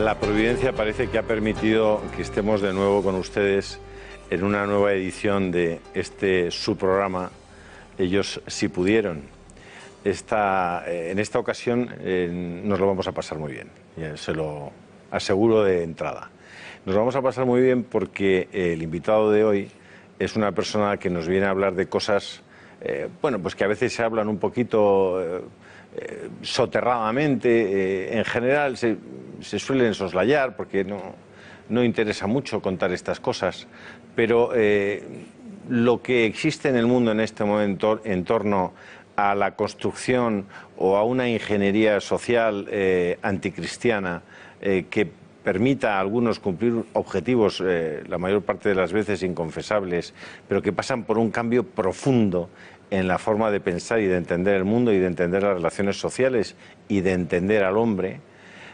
La providencia parece que ha permitido que estemos de nuevo con ustedes en una nueva edición de su programa, Ellos sí pudieron. En esta ocasión nos lo vamos a pasar muy bien, se lo aseguro de entrada. Nos lo vamos a pasar muy bien porque el invitado de hoy es una persona que nos viene a hablar de cosas, bueno, pues que a veces se hablan un poquito soterradamente, en general se suelen soslayar porque no interesa mucho contar estas cosas, pero lo que existe en el mundo en este momento en torno a la construcción o a una ingeniería social anticristiana que permita a algunos cumplir objetivos, la mayor parte de las veces inconfesables, pero que pasan por un cambio profundo en la forma de pensar y de entender el mundo y de entender las relaciones sociales y de entender al hombre.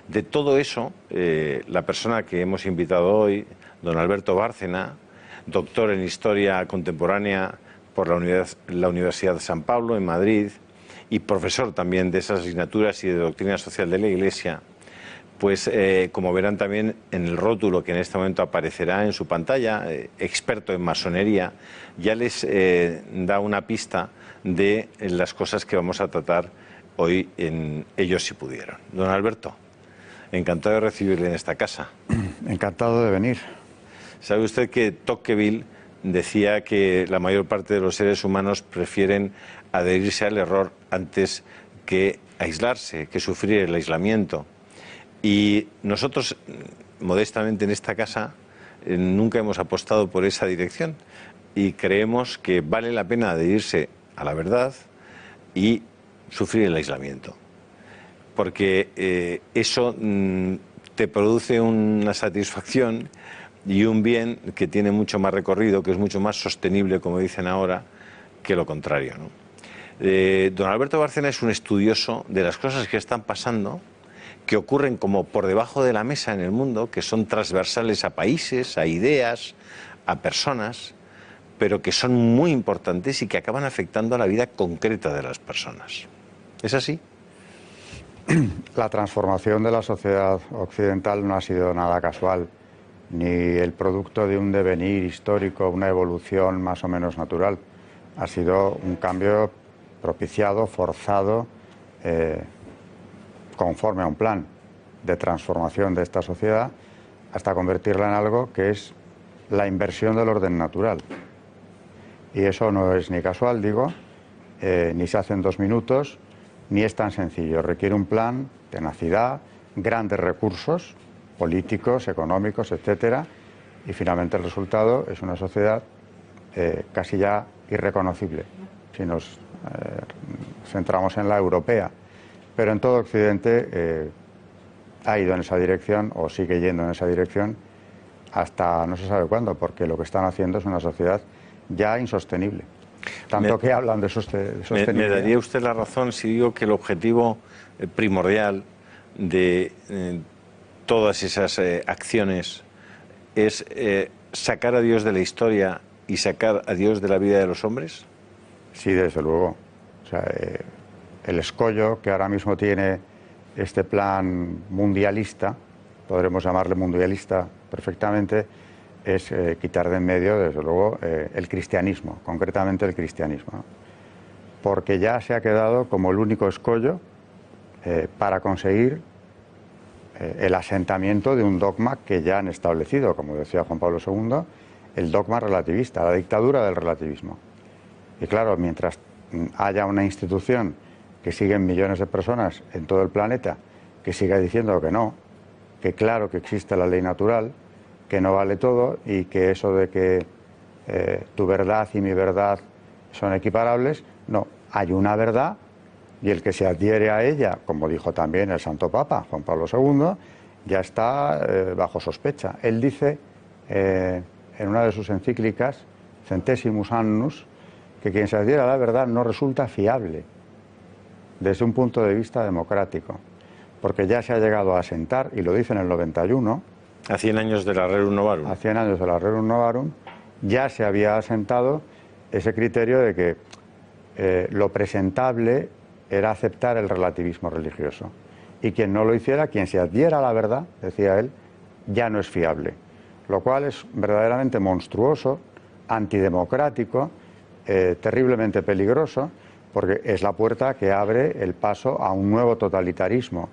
De todo eso, la persona que hemos invitado hoy, don Alberto Bárcena, doctor en Historia Contemporánea por la Universidad de San Pablo, en Madrid, y profesor también de esas asignaturas y de doctrina social de la Iglesia, pues como verán también en el rótulo que en este momento aparecerá en su pantalla, experto en masonería, ya les da una pista de las cosas que vamos a tratar hoy en Ellos si pudieron. Don Alberto, encantado de recibirle en esta casa. Encantado de venir. ¿Sabe usted que Tocqueville decía que la mayor parte de los seres humanos prefieren adherirse al error antes que aislarse, que sufrir el aislamiento? Y nosotros, modestamente en esta casa, nunca hemos apostado por esa dirección y creemos que vale la pena adherirse a la verdad y sufrir el aislamiento. Porque eso te produce una satisfacción y un bien que tiene mucho más recorrido, que es mucho más sostenible, como dicen ahora, que lo contrario, ¿no? Don Alberto Bárcena es un estudioso de las cosas que están pasando, que ocurren como por debajo de la mesa en el mundo, que son transversales a países, a ideas, a personas, pero que son muy importantes y que acaban afectando a la vida concreta de las personas. ¿Es así? La transformación de la sociedad occidental no ha sido nada casual, ni el producto de un devenir histórico, una evolución más o menos natural. Ha sido un cambio propiciado, forzado, conforme a un plan de transformación de esta sociedad, hasta convertirla en algo que es la inversión del orden natural. Y eso no es ni casual, digo, ni se hace en 2 minutos, ni es tan sencillo. Requiere un plan, tenacidad, grandes recursos políticos, económicos, etcétera, y finalmente el resultado es una sociedad casi ya irreconocible, si nos centramos en la europea. Pero en todo Occidente ha ido en esa dirección, o sigue yendo en esa dirección, hasta no se sabe cuándo, porque lo que están haciendo es una sociedad ya insostenible. Tanto que hablan de sostenibilidad. ¿Me daría usted la razón si digo que el objetivo primordial de todas esas acciones es sacar a Dios de la historia y sacar a Dios de la vida de los hombres? Sí, desde luego. O sea, el escollo que ahora mismo tiene este plan mundialista, podremos llamarle mundialista perfectamente, es quitar de en medio, desde luego, el cristianismo, concretamente el cristianismo, ¿no? Porque ya se ha quedado como el único escollo para conseguir el asentamiento de un dogma que ya han establecido, como decía Juan Pablo II, el dogma relativista, la dictadura del relativismo. Y claro, mientras haya una institución que siguen millones de personas en todo el planeta, que siga diciendo que no, que claro que existe la ley natural, que no vale todo y que eso de que tu verdad y mi verdad son equiparables, no, hay una verdad y el que se adhiere a ella, como dijo también el Santo Papa Juan Pablo II, ya está bajo sospecha. Él dice en una de sus encíclicas, Centesimus Annus, que quien se adhiere a la verdad no resulta fiable desde un punto de vista democrático, porque ya se ha llegado a asentar, y lo dice en el 91, a 100 años de la Rerum Novarum. A 100 años de la Rerum Novarum, ya se había asentado ese criterio de que lo presentable era aceptar el relativismo religioso. y quien no lo hiciera, quien se adhiera a la verdad, decía él, ya no es fiable. Lo cual es verdaderamente monstruoso, antidemocrático, terriblemente peligroso, porque es la puerta que abre el paso a un nuevo totalitarismo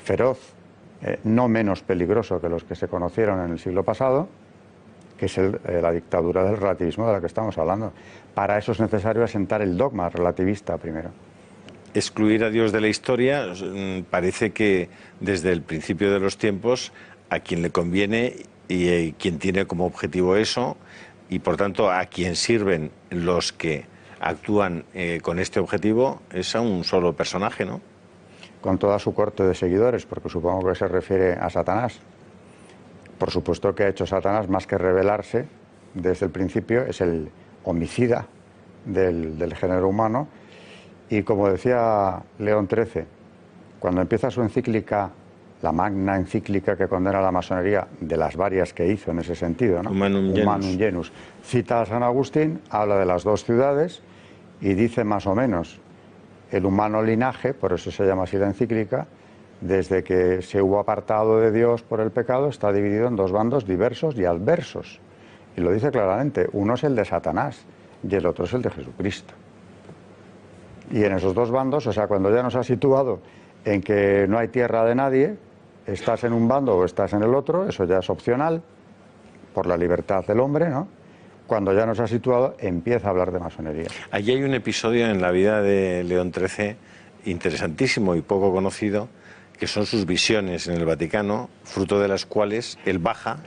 feroz, no menos peligroso que los que se conocieron en el siglo pasado, que es la dictadura del relativismo de la que estamos hablando. Para eso es necesario asentar el dogma relativista primero. Excluir a Dios de la historia parece que desde el principio de los tiempos a quien le conviene y quien tiene como objetivo eso, y por tanto a quien sirven los que actúan con este objetivo, es a un solo personaje, ¿no? Con toda su corte de seguidores, porque supongo que se refiere a Satanás. Por supuesto que ha hecho Satanás más que rebelarse desde el principio, es el homicida del género humano. Y como decía León XIII, cuando empieza su encíclica, la magna encíclica que condena a la masonería, de las varias que hizo en ese sentido, ¿no? Humanum Genus, cita a San Agustín, habla de las dos ciudades y dice más o menos: el humano linaje, por eso se llama así la encíclica, desde que se hubo apartado de Dios por el pecado, está dividido en dos bandos diversos y adversos. Y lo dice claramente: uno es el de Satanás y el otro es el de Jesucristo. Y en esos dos bandos, o sea, cuando ya nos ha situado en que no hay tierra de nadie, estás en un bando o estás en el otro, eso ya es opcional, por la libertad del hombre, ¿no? Cuando ya nos ha situado, empieza a hablar de masonería. Allí hay un episodio en la vida de León XIII interesantísimo y poco conocido, que son sus visiones en el Vaticano, fruto de las cuales él baja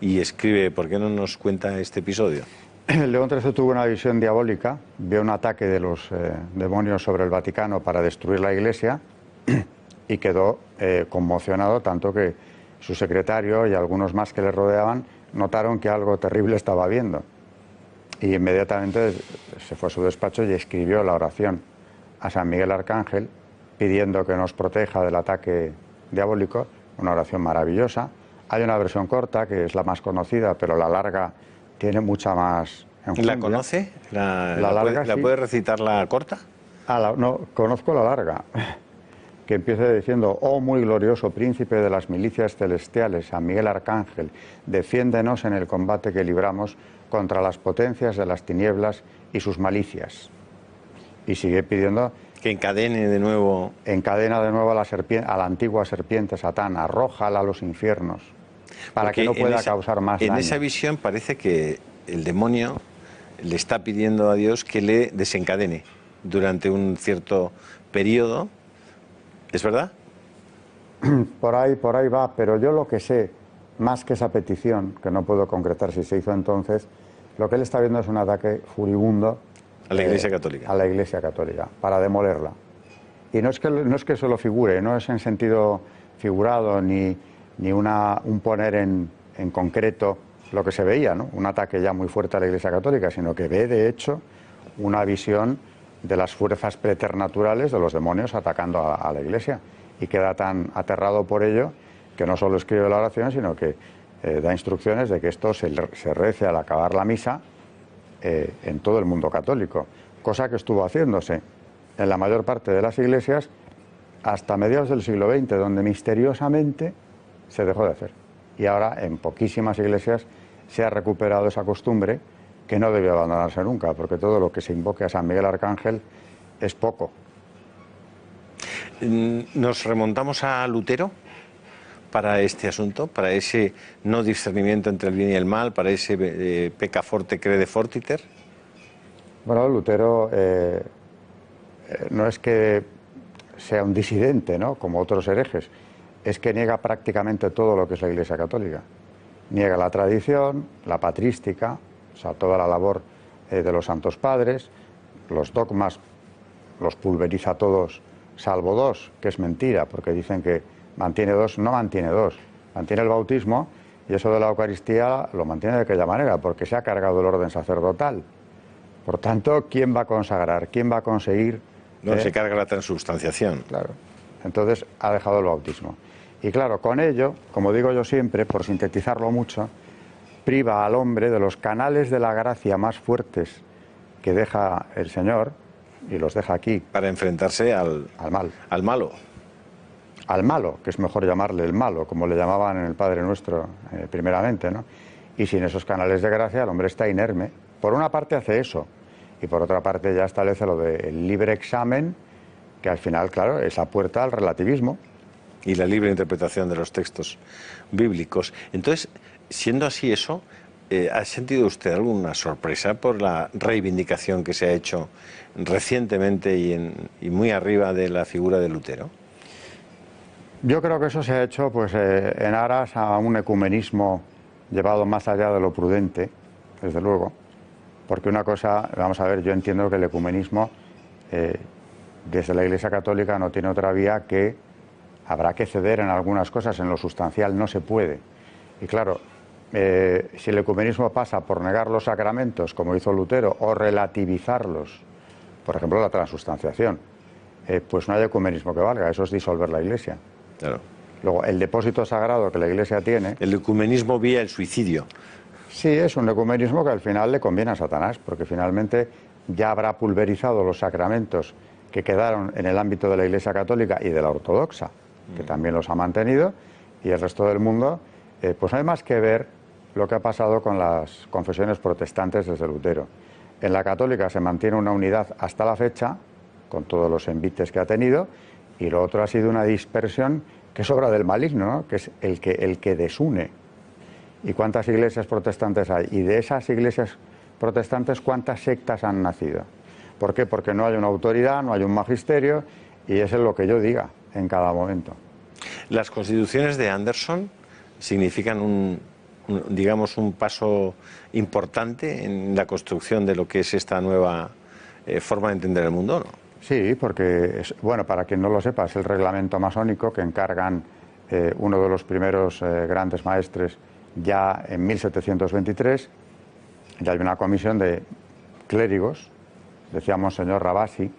y escribe. ¿Por qué no nos cuenta este episodio? León XIII tuvo una visión diabólica, vio un ataque de los demonios sobre el Vaticano para destruir la Iglesia y quedó conmocionado, tanto que su secretario y algunos más que le rodeaban notaron que algo terrible estaba viendo. Y inmediatamente se fue a su despacho y escribió la oración a San Miguel Arcángel, pidiendo que nos proteja del ataque diabólico, una oración maravillosa. Hay una versión corta, que es la más conocida, pero la larga tiene mucha más enjundia. ¿La conoce? ¿La larga, ¿La sí. puede recitar la corta? No, conozco la larga, que empieza diciendo: oh muy glorioso príncipe de las milicias celestiales, San Miguel Arcángel, defiéndenos en el combate que libramos contra las potencias de las tinieblas y sus malicias. Y sigue pidiendo que encadene de nuevo. Encadena de nuevo a la antigua serpiente Satán, arrójala a los infiernos, para Porque que no pueda causar más daño. En esa visión parece que el demonio le está pidiendo a Dios que le desencadene durante un cierto periodo. ¿Es verdad? Por ahí va, pero yo lo que sé, más que esa petición, que no puedo concretar si se hizo entonces, lo que él está viendo es un ataque furibundo a la Iglesia Católica. A la Iglesia Católica, para demolerla. Y no es que eso lo figure, no es en sentido figurado ni un poner en concreto lo que se veía, ¿no? Un ataque ya muy fuerte a la Iglesia Católica, sino que ve, de hecho, una visión de las fuerzas preternaturales de los demonios atacando a la Iglesia, y queda tan aterrado por ello que no solo escribe la oración, sino que da instrucciones de que esto se rece al acabar la misa en todo el mundo católico, cosa que estuvo haciéndose en la mayor parte de las iglesias hasta mediados del siglo XX, donde misteriosamente se dejó de hacer. Y ahora en poquísimas iglesias se ha recuperado esa costumbre, que no debe abandonarse nunca, porque todo lo que se invoque a San Miguel Arcángel es poco. ¿Nos remontamos a Lutero para este asunto, para ese no discernimiento entre el bien y el mal, para ese pecca forte crede fortiter? Bueno, Lutero no es que sea un disidente, ¿no?, como otros herejes, es que niega prácticamente todo lo que es la Iglesia Católica. Niega la tradición, la patrística, o sea, toda la labor de los santos padres, los dogmas los pulveriza todos, salvo dos, que es mentira, porque dicen que mantiene dos, no mantiene dos, mantiene el bautismo, y eso de la Eucaristía lo mantiene de aquella manera, porque se ha cargado el orden sacerdotal. Por tanto, ¿quién va a consagrar? ¿Quién va a conseguir? No, se carga la transubstanciación. Claro. Entonces ha dejado el bautismo. Y claro, con ello, como digo yo siempre, por sintetizarlo mucho, priva al hombre de los canales de la gracia más fuertes que deja el Señor, y los deja aquí. Para enfrentarse al mal. Al malo. al malo, que es mejor llamarle el malo, como le llamaban en el Padre Nuestro primeramente, ¿no? Y sin esos canales de gracia el hombre está inerme. Por una parte hace eso, y por otra parte ya establece lo del libre examen, que al final, claro, es la puerta al relativismo. Y la libre interpretación de los textos bíblicos. Entonces, siendo así eso, ¿ha sentido usted alguna sorpresa por la reivindicación que se ha hecho recientemente y muy arriba de la figura de Lutero? Yo creo que eso se ha hecho pues, en aras a un ecumenismo llevado más allá de lo prudente, desde luego, porque una cosa, vamos a ver, yo entiendo que el ecumenismo desde la Iglesia Católica no tiene otra vía que habrá que ceder en algunas cosas, en lo sustancial no se puede. Y claro, si el ecumenismo pasa por negar los sacramentos, como hizo Lutero, o relativizarlos, por ejemplo la transustanciación, pues no hay ecumenismo que valga, eso es disolver la Iglesia. Claro. Luego, el depósito sagrado que la Iglesia tiene... El ecumenismo vía el suicidio. Sí, es un ecumenismo que al final le conviene a Satanás, porque finalmente ya habrá pulverizado los sacramentos que quedaron en el ámbito de la Iglesia Católica y de la Ortodoxa, que también los ha mantenido, y el resto del mundo, pues no hay más que ver lo que ha pasado con las confesiones protestantes desde Lutero. En la Católica se mantiene una unidad hasta la fecha, con todos los envites que ha tenido, y lo otro ha sido una dispersión que es obra del maligno, ¿no? Que es el que desune. ¿Y cuántas iglesias protestantes hay? Y de esas iglesias protestantes, ¿cuántas sectas han nacido? ¿Por qué? Porque no hay una autoridad, no hay un magisterio, y eso es lo que yo diga en cada momento. Las constituciones de Anderson significan digamos, un paso importante en la construcción de lo que es esta nueva forma de entender el mundo, ¿no? Sí, porque, bueno, para quien no lo sepa, es el reglamento masónico que encargan uno de los primeros grandes maestres ya en 1723. Ya hay una comisión de clérigos, decía Monseñor Rabasi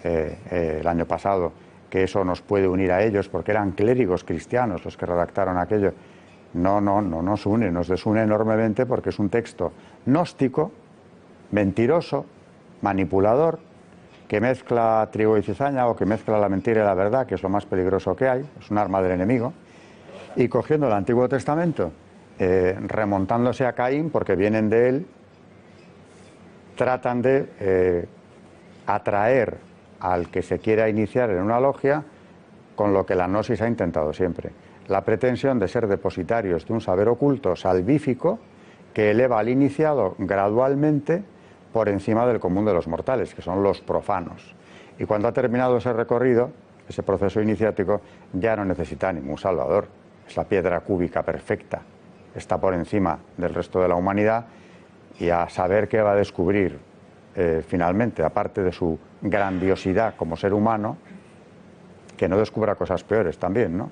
el año pasado, que eso nos puede unir a ellos, porque eran clérigos cristianos los que redactaron aquello. No nos une, nos desune enormemente, porque es un texto gnóstico, mentiroso, manipulador, que mezcla trigo y cizaña, o que mezcla la mentira y la verdad, que es lo más peligroso que hay, es un arma del enemigo, y cogiendo el Antiguo Testamento, remontándose a Caín, porque vienen de él, tratan de atraer al que se quiera iniciar en una logia con lo que la gnosis ha intentado siempre: la pretensión de ser depositarios de un saber oculto salvífico que eleva al iniciado gradualmente por encima del común de los mortales, que son los profanos. Y cuando ha terminado ese recorrido, ese proceso iniciático, ya no necesita ningún salvador. Es la piedra cúbica perfecta, está por encima del resto de la humanidad, y a saber qué va a descubrir finalmente, aparte de su grandiosidad como ser humano, que no descubra cosas peores también, ¿no?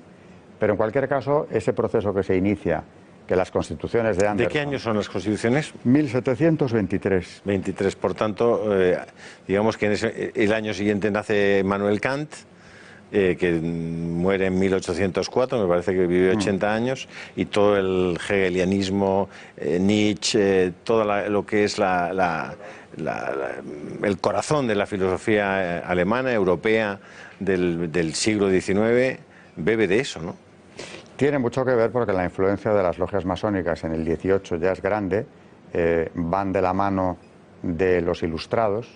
Pero en cualquier caso, ese proceso que se inicia, que las constituciones de Anderson... ¿De qué año son las constituciones? 1723. 23, por tanto, digamos que el año siguiente nace Immanuel Kant, que muere en 1804, me parece que vivió 80 años, y todo el hegelianismo, Nietzsche, todo lo que es el corazón de la filosofía alemana, europea, del siglo XIX, bebe de eso, ¿no? Tiene mucho que ver porque la influencia de las logias masónicas en el 18 ya es grande, van de la mano de los ilustrados,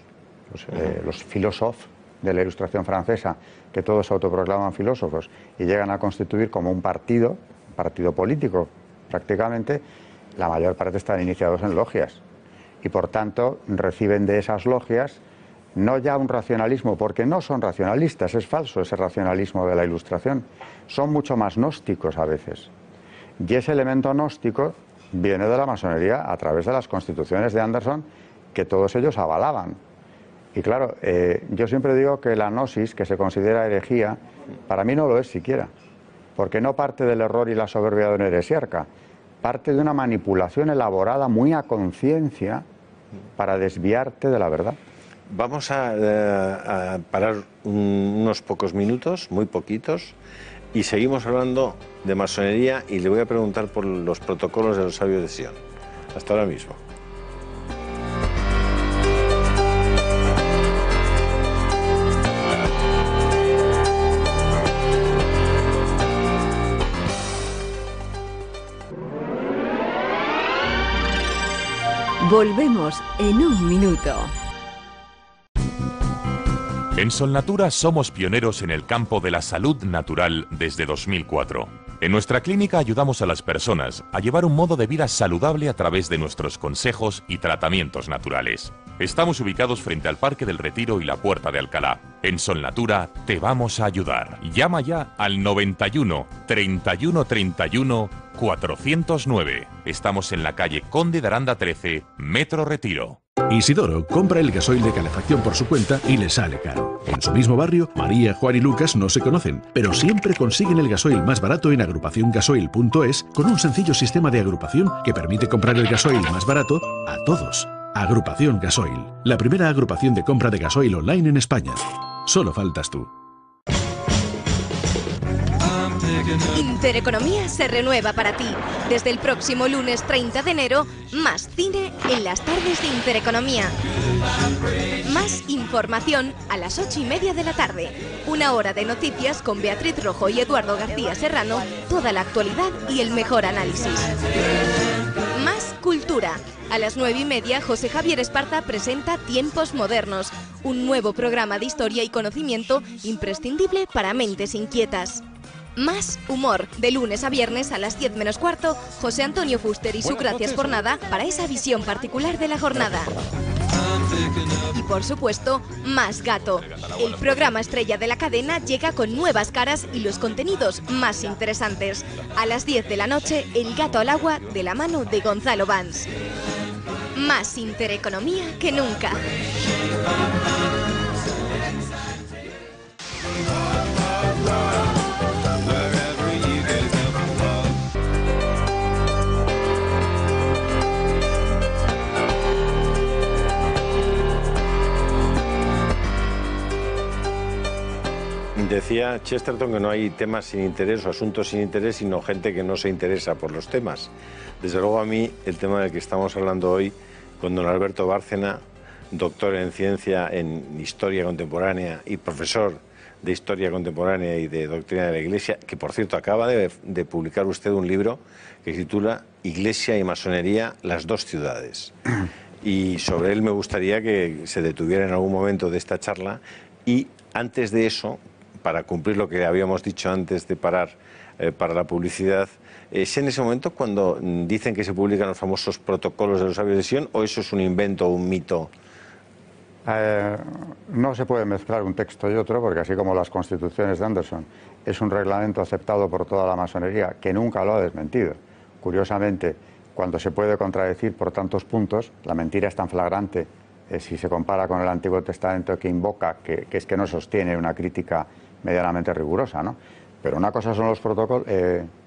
los filósofos de la Ilustración francesa, que todos se autoproclaman filósofos y llegan a constituir como un partido político prácticamente. La mayor parte están iniciados en logias y por tanto reciben de esas logias no ya un racionalismo, porque no son racionalistas, es falso ese racionalismo de la Ilustración, son mucho más gnósticos a veces. Y ese elemento gnóstico viene de la masonería a través de las constituciones de Anderson, que todos ellos avalaban. Y claro, yo siempre digo que la gnosis, que se considera herejía, para mí no lo es siquiera, porque no parte del error y la soberbia de un heresiarca, parte de una manipulación elaborada muy a conciencia para desviarte de la verdad. Vamos a parar unos pocos minutos, muy poquitos, y seguimos hablando de masonería, y le voy a preguntar por los protocolos de los sabios de Sion. Hasta ahora mismo. Volvemos en un minuto. En Solnatura somos pioneros en el campo de la salud natural desde 2004. En nuestra clínica ayudamos a las personas a llevar un modo de vida saludable a través de nuestros consejos y tratamientos naturales. Estamos ubicados frente al Parque del Retiro y la Puerta de Alcalá. En Solnatura te vamos a ayudar. Llama ya al 91 31 31 409. Estamos en la calle Conde de Aranda 13, Metro Retiro. Isidoro compra el gasoil de calefacción por su cuenta y le sale caro. En su mismo barrio, María, Juan y Lucas no se conocen, pero siempre consiguen el gasoil más barato en agrupaciongasoil.es con un sencillo sistema de agrupación que permite comprar el gasoil más barato a todos. Agrupación Gasoil, la primera agrupación de compra de gasoil online en España. Solo faltas tú. Intereconomía se renueva para ti. Desde el próximo lunes 30 de enero, más cine en las tardes de Intereconomía. Más información a las 8:30 de la tarde. Una hora de noticias con Beatriz Rojo y Eduardo García Serrano, toda la actualidad y el mejor análisis. Más cultura. A las 9:30, José Javier Esparza presenta Tiempos Modernos, un nuevo programa de historia y conocimiento imprescindible para mentes inquietas. Más humor. De lunes a viernes a las 10 menos cuarto, José Antonio Fuster y su Gracias por Nada para esa visión particular de la jornada. Y por supuesto, Más Gato. El programa estrella de la cadena llega con nuevas caras y los contenidos más interesantes. A las 10 de la noche, El Gato al Agua de la mano de Gonzalo Vans. Más intereconomía que nunca. Decía Chesterton que no hay temas sin interés o asuntos sin interés, sino gente que no se interesa por los temas. Desde luego a mí el tema del que estamos hablando hoy con don Alberto Bárcena, doctor en ciencia en historia contemporánea y profesor de historia contemporánea y de doctrina de la Iglesia, que por cierto acaba de publicar usted un libro que se titula Iglesia y masonería, las dos ciudades. Y sobre él me gustaría que se detuviera en algún momento de esta charla y antes de eso, para cumplir lo que habíamos dicho antes de parar para la publicidad, ¿es en ese momento cuando dicen que se publican los famosos protocolos de los sabios de Sion o eso es un invento o un mito? No se puede mezclar un texto y otro, porque así como las constituciones de Anderson es un reglamento aceptado por toda la masonería, que nunca lo ha desmentido. Curiosamente, cuando se puede contradecir por tantos puntos, la mentira es tan flagrante, si se compara con el Antiguo Testamento que invoca, que es que no sostiene una crítica medianamente rigurosa, ¿no? Pero una cosa son los protocolos,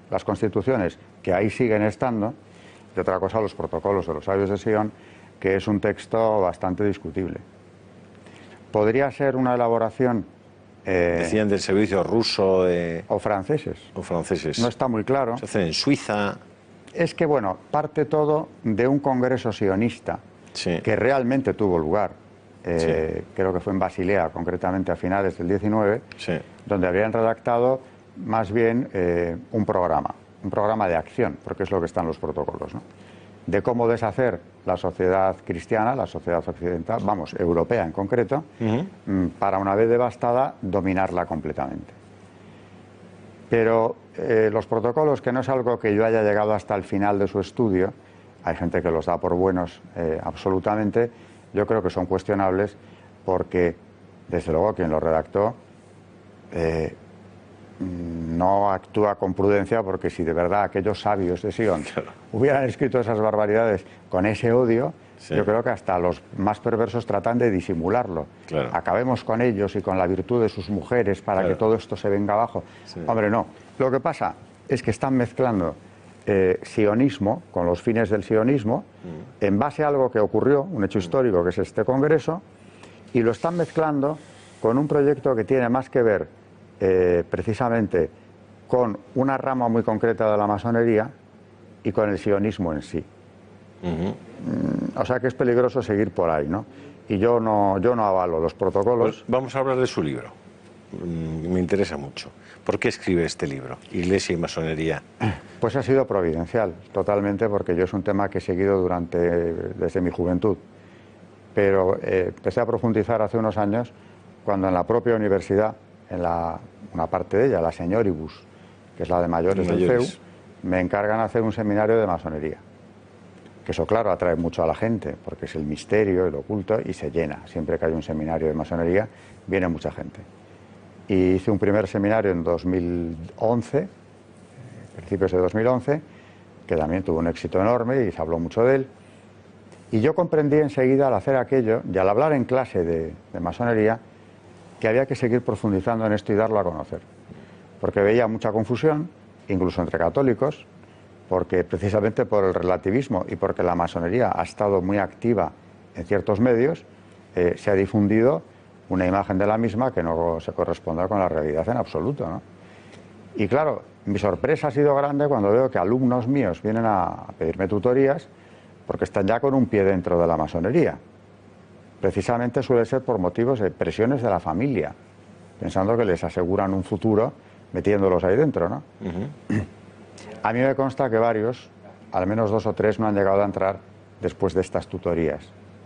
las constituciones, que ahí siguen estando, y otra cosa los protocolos de los sabios de Sion, que es un texto bastante discutible. Podría ser una elaboración... decían del servicio ruso... o franceses. O franceses. No está muy claro. Se hacen en Suiza. Es que, bueno, parte todo de un congreso sionista, sí, que realmente tuvo lugar. Sí. Creo que fue en Basilea, concretamente a finales del 19, sí, donde habían redactado más bien un programa de acción, porque es lo que están los protocolos, ¿no? De cómo deshacer la sociedad cristiana, la sociedad occidental, vamos, europea en concreto, para una vez devastada, dominarla completamente. Pero los protocolos, que no es algo que yo haya llegado hasta el final de su estudio, hay gente que los da por buenos absolutamente, yo creo que son cuestionables porque, desde luego, quien los redactó no actúa con prudencia, porque si de verdad aquellos sabios de Sion hubieran escrito esas barbaridades con ese odio, sí, yo creo que hasta los más perversos tratan de disimularlo. Claro. Acabemos con ellos y con la virtud de sus mujeres para, claro, que todo esto se venga abajo. Sí. Hombre, no. Lo que pasa es que están mezclando sionismo con los fines del sionismo en base a algo que ocurrió, un hecho histórico que es este congreso, y lo están mezclando con un proyecto que tiene más que ver precisamente con una rama muy concreta de la masonería y con el sionismo en sí. O sea que es peligroso seguir por ahí, ¿no? Y yo no avalo los protocolos. Pues vamos a hablar de su libro. me interesa mucho. ¿Por qué escribe este libro, Iglesia y masonería? Pues ha sido providencial, totalmente, porque yo es un tema que he seguido desde mi juventud. Pero empecé a profundizar hace unos años cuando en la propia universidad, una parte de ella, la Señoribus, que es la de mayores del CEU, me encargan hacer un seminario de masonería. Que eso, claro, atrae mucho a la gente, porque es el misterio, el oculto, y se llena. Siempre que hay un seminario de masonería, viene mucha gente. Y hice un primer seminario en 2011, principios de 2011, que también tuvo un éxito enorme y se habló mucho de él. Y yo comprendí enseguida al hacer aquello, y al hablar en clase de masonería, que había que seguir profundizando en esto y darlo a conocer. Porque veía mucha confusión, incluso entre católicos, porque precisamente por el relativismo y porque la masonería ha estado muy activa en ciertos medios, se ha difundido una imagen de la misma que no se corresponde con la realidad en absoluto, ¿no? Y claro, mi sorpresa ha sido grande cuando veo que alumnos míos vienen a pedirme tutorías porque están ya con un pie dentro de la masonería. Precisamente suele ser por motivos de presiones de la familia, pensando que les aseguran un futuro metiéndolos ahí dentro, ¿no? A mí me consta que varios, al menos 2 o 3, no han llegado a entrar después de estas tutorías,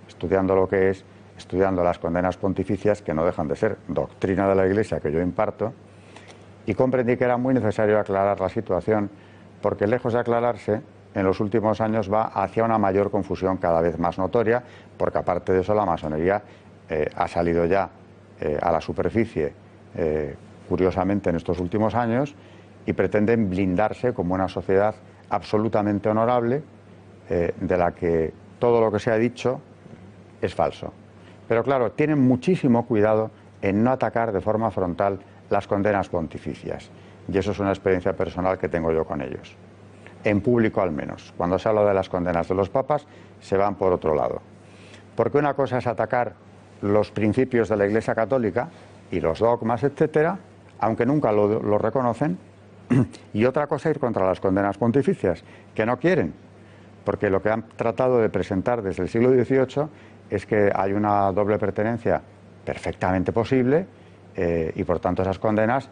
estudiando lo que es, estudiando las condenas pontificias, que no dejan de ser doctrina de la Iglesia que yo imparto, y comprendí que era muy necesario aclarar la situación, porque lejos de aclararse, en los últimos años va hacia una mayor confusión cada vez más notoria, porque aparte de eso la masonería ha salido ya a la superficie, curiosamente en estos últimos años, y pretenden blindarse como una sociedad absolutamente honorable, de la que todo lo que se ha dicho es falso. Pero claro, tienen muchísimo cuidado en no atacar de forma frontal las condenas pontificias. Y eso es una experiencia personal que tengo yo con ellos. En público al menos. Cuando se habla de las condenas de los papas, se van por otro lado. Porque una cosa es atacar los principios de la Iglesia Católica y los dogmas, etcétera, aunque nunca lo reconocen, y otra cosa ir contra las condenas pontificias, que no quieren, porque lo que han tratado de presentar desde el siglo XVIII es que hay una doble pertenencia perfectamente posible, y por tanto esas condenas,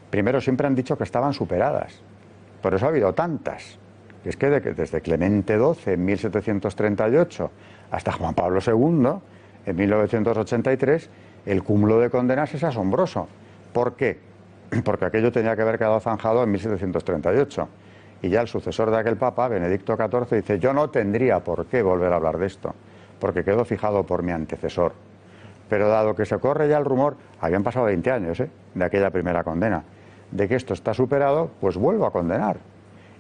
primero siempre han dicho que estaban superadas, por eso ha habido tantas, es que desde Clemente XII en 1738 hasta Juan Pablo II en 1983, el cúmulo de condenas es asombroso. ¿Por qué? Porque aquello tenía que haber quedado zanjado en 1738. Y ya el sucesor de aquel papa, Benedicto XIV, dice: yo no tendría por qué volver a hablar de esto, porque quedó fijado por mi antecesor. Pero dado que se corre ya el rumor, habían pasado 20 años de aquella primera condena, de que esto está superado, pues vuelvo a condenar.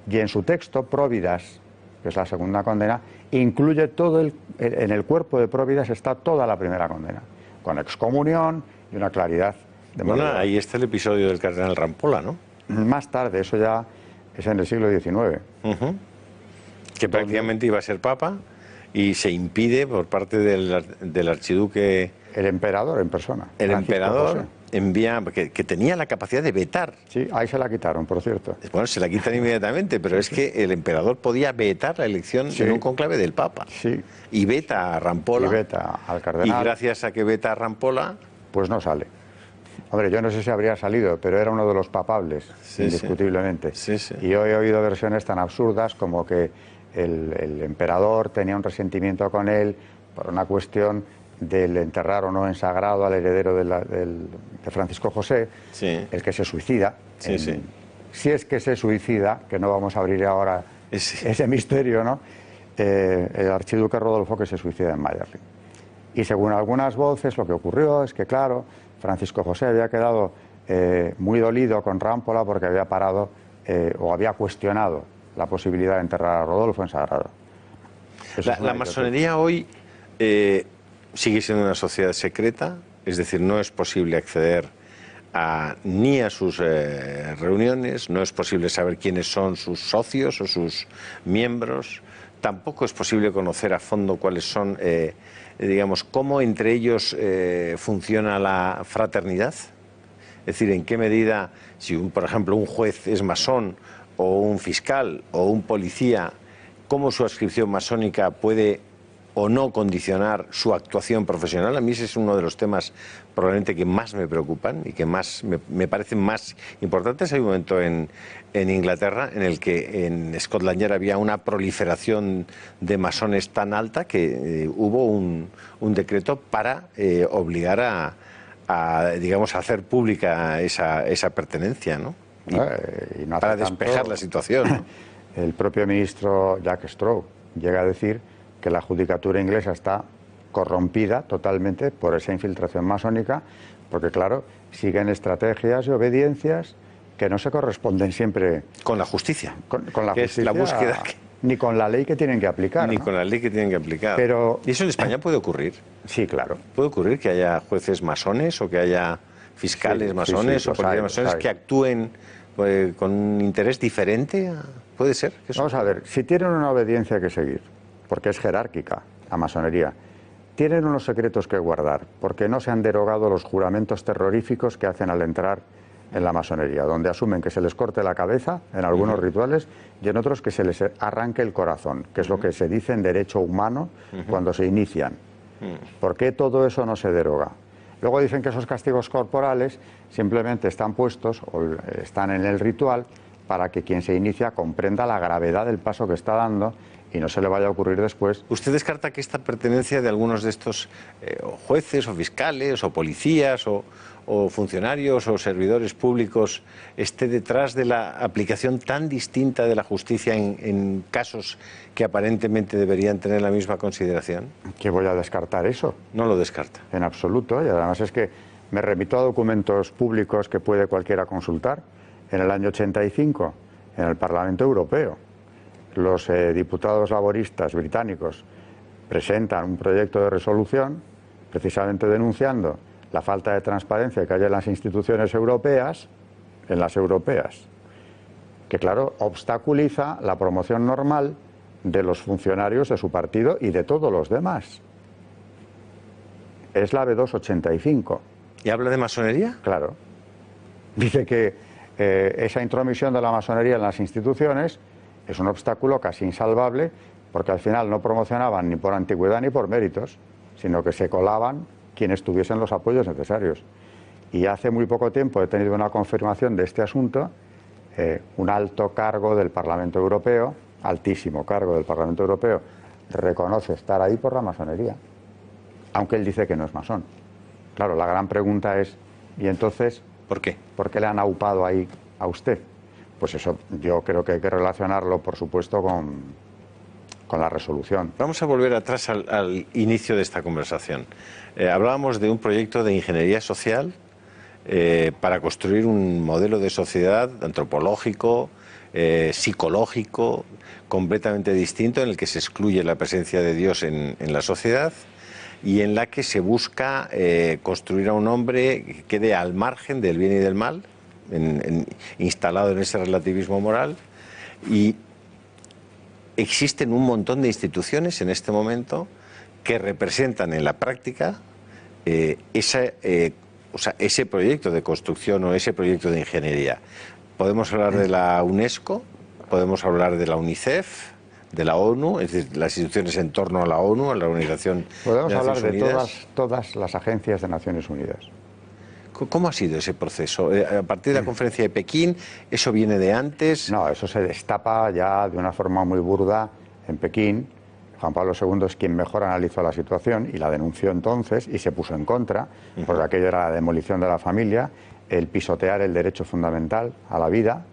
Y en su texto, Providas, que es la segunda condena, incluye todo en el cuerpo de Providas está toda la primera condena, con excomunión y una claridad. Bueno, ahí está el episodio del cardenal Rampola, ¿no? Más tarde, eso ya es en el siglo XIX. Que prácticamente iba a ser papa y se impide por parte del archiduque... El emperador en persona. El Francisco emperador José. envía, que tenía la capacidad de vetar. Sí, ahí se la quitaron, por cierto. Bueno, se la quitan inmediatamente, pero es que el emperador podía vetar la elección en un conclave del papa. Sí. Y veta a Rampola. Y veta al cardenal. Y gracias a que veta a Rampola... Pues no sale. Hombre, yo no sé si habría salido, pero era uno de los papables, indiscutiblemente. Sí, sí. Y yo he oído versiones tan absurdas como que el emperador tenía un resentimiento con él por una cuestión del enterrar o no en sagrado al heredero de Francisco José, el que se suicida. Si es que se suicida, que no vamos a abrir ahora ese misterio, ¿no? El archiduque Rodolfo que se suicida en Mayerling. Y según algunas voces, lo que ocurrió es que, claro, Francisco José había quedado muy dolido con Rampola porque había parado o había cuestionado la posibilidad de enterrar a Rodolfo en sagrado. La masonería hoy sigue siendo una sociedad secreta, es decir, no es posible acceder ni a sus reuniones, no es posible saber quiénes son sus socios o sus miembros, tampoco es posible conocer a fondo cuáles son... digamos, cómo entre ellos funciona la fraternidad, es decir, en qué medida, si por ejemplo un juez es masón, o un fiscal, o un policía, cómo su adscripción masónica puede o no condicionar su actuación profesional. A mí ese es uno de los temas probablemente que más me preocupan y que más me parecen más importantes. Hay un momento en Inglaterra en el que en Scotland Yard había una proliferación de masones tan alta que hubo un decreto para obligar a, digamos, a hacer pública esa pertenencia, ¿no? Y no hace para tanto, despejar la situación, ¿no? El propio ministro Jack Straw llega a decir que la judicatura inglesa está corrompida totalmente por esa infiltración masónica, porque claro, siguen estrategias y obediencias que no se corresponden siempre con la justicia, con la que justicia, es la búsqueda ni con la ley que tienen que aplicar, ni ¿no? con la ley que tienen que aplicar. Pero y eso en España puede ocurrir. Sí, claro. Puede ocurrir que haya jueces masones o que haya fiscales masones o policías masones que actúen con un interés diferente. ¿Puede ser? Vamos a ver, si tienen una obediencia que seguir, porque es jerárquica la masonería, tienen unos secretos que guardar, porque no se han derogado los juramentos terroríficos que hacen al entrar en la masonería, donde asumen que se les corte la cabeza en algunos rituales y en otros que se les arranque el corazón, que es lo que se dice en derecho humano cuando se inician. ¿Por qué todo eso no se deroga? Luego dicen que esos castigos corporales simplemente están puestos o están en el ritual para que quien se inicia comprenda la gravedad del paso que está dando y no se le vaya a ocurrir después. ¿Usted descarta que esta pertenencia de algunos de estos jueces o fiscales o policías o funcionarios o servidores públicos esté detrás de la aplicación tan distinta de la justicia en casos que aparentemente deberían tener la misma consideración? ¿Que voy a descartar eso? No lo descarta. En absoluto, y además es que me remito a documentos públicos que puede cualquiera consultar. En el año 85, en el Parlamento Europeo, los diputados laboristas británicos presentan un proyecto de resolución precisamente denunciando la falta de transparencia que hay en las instituciones europeas, que claro, obstaculiza la promoción normal de los funcionarios de su partido y de todos los demás. Es la B285. ¿Y habla de masonería? Claro. Dice que esa intromisión de la masonería en las instituciones es un obstáculo casi insalvable, porque al final no promocionaban ni por antigüedad ni por méritos, sino que se colaban quienes tuviesen los apoyos necesarios. Y hace muy poco tiempo he tenido una confirmación de este asunto. Un alto cargo del Parlamento Europeo, altísimo cargo del Parlamento Europeo, reconoce estar ahí por la masonería, aunque él dice que no es masón. Claro, la gran pregunta es, ¿y entonces por qué? ¿Por qué le han aupado ahí a usted? Pues eso yo creo que hay que relacionarlo, por supuesto, con la resolución. Vamos a volver atrás al inicio de esta conversación. Hablábamos de un proyecto de ingeniería social para construir un modelo de sociedad antropológico, psicológico, completamente distinto, en el que se excluye la presencia de Dios en la sociedad y en la que se busca construir a un hombre que quede al margen del bien y del mal, instalado en ese relativismo moral. Y existen un montón de instituciones en este momento que representan en la práctica ese proyecto de construcción o ese proyecto de ingeniería. Podemos hablar de la UNESCO, podemos hablar de la UNICEF, de la ONU, es decir, las instituciones en torno a la ONU, a la Organización Podemos de Naciones hablar de Unidas. todas las agencias de Naciones Unidas. ¿Cómo ha sido ese proceso? A partir de la conferencia de Pekín, ¿eso viene de antes? No, eso se destapa ya de una forma muy burda en Pekín. Juan Pablo II es quien mejor analizó la situación y la denunció entonces y se puso en contra, porque aquello era la demolición de la familia, el pisotear el derecho fundamental a la vida,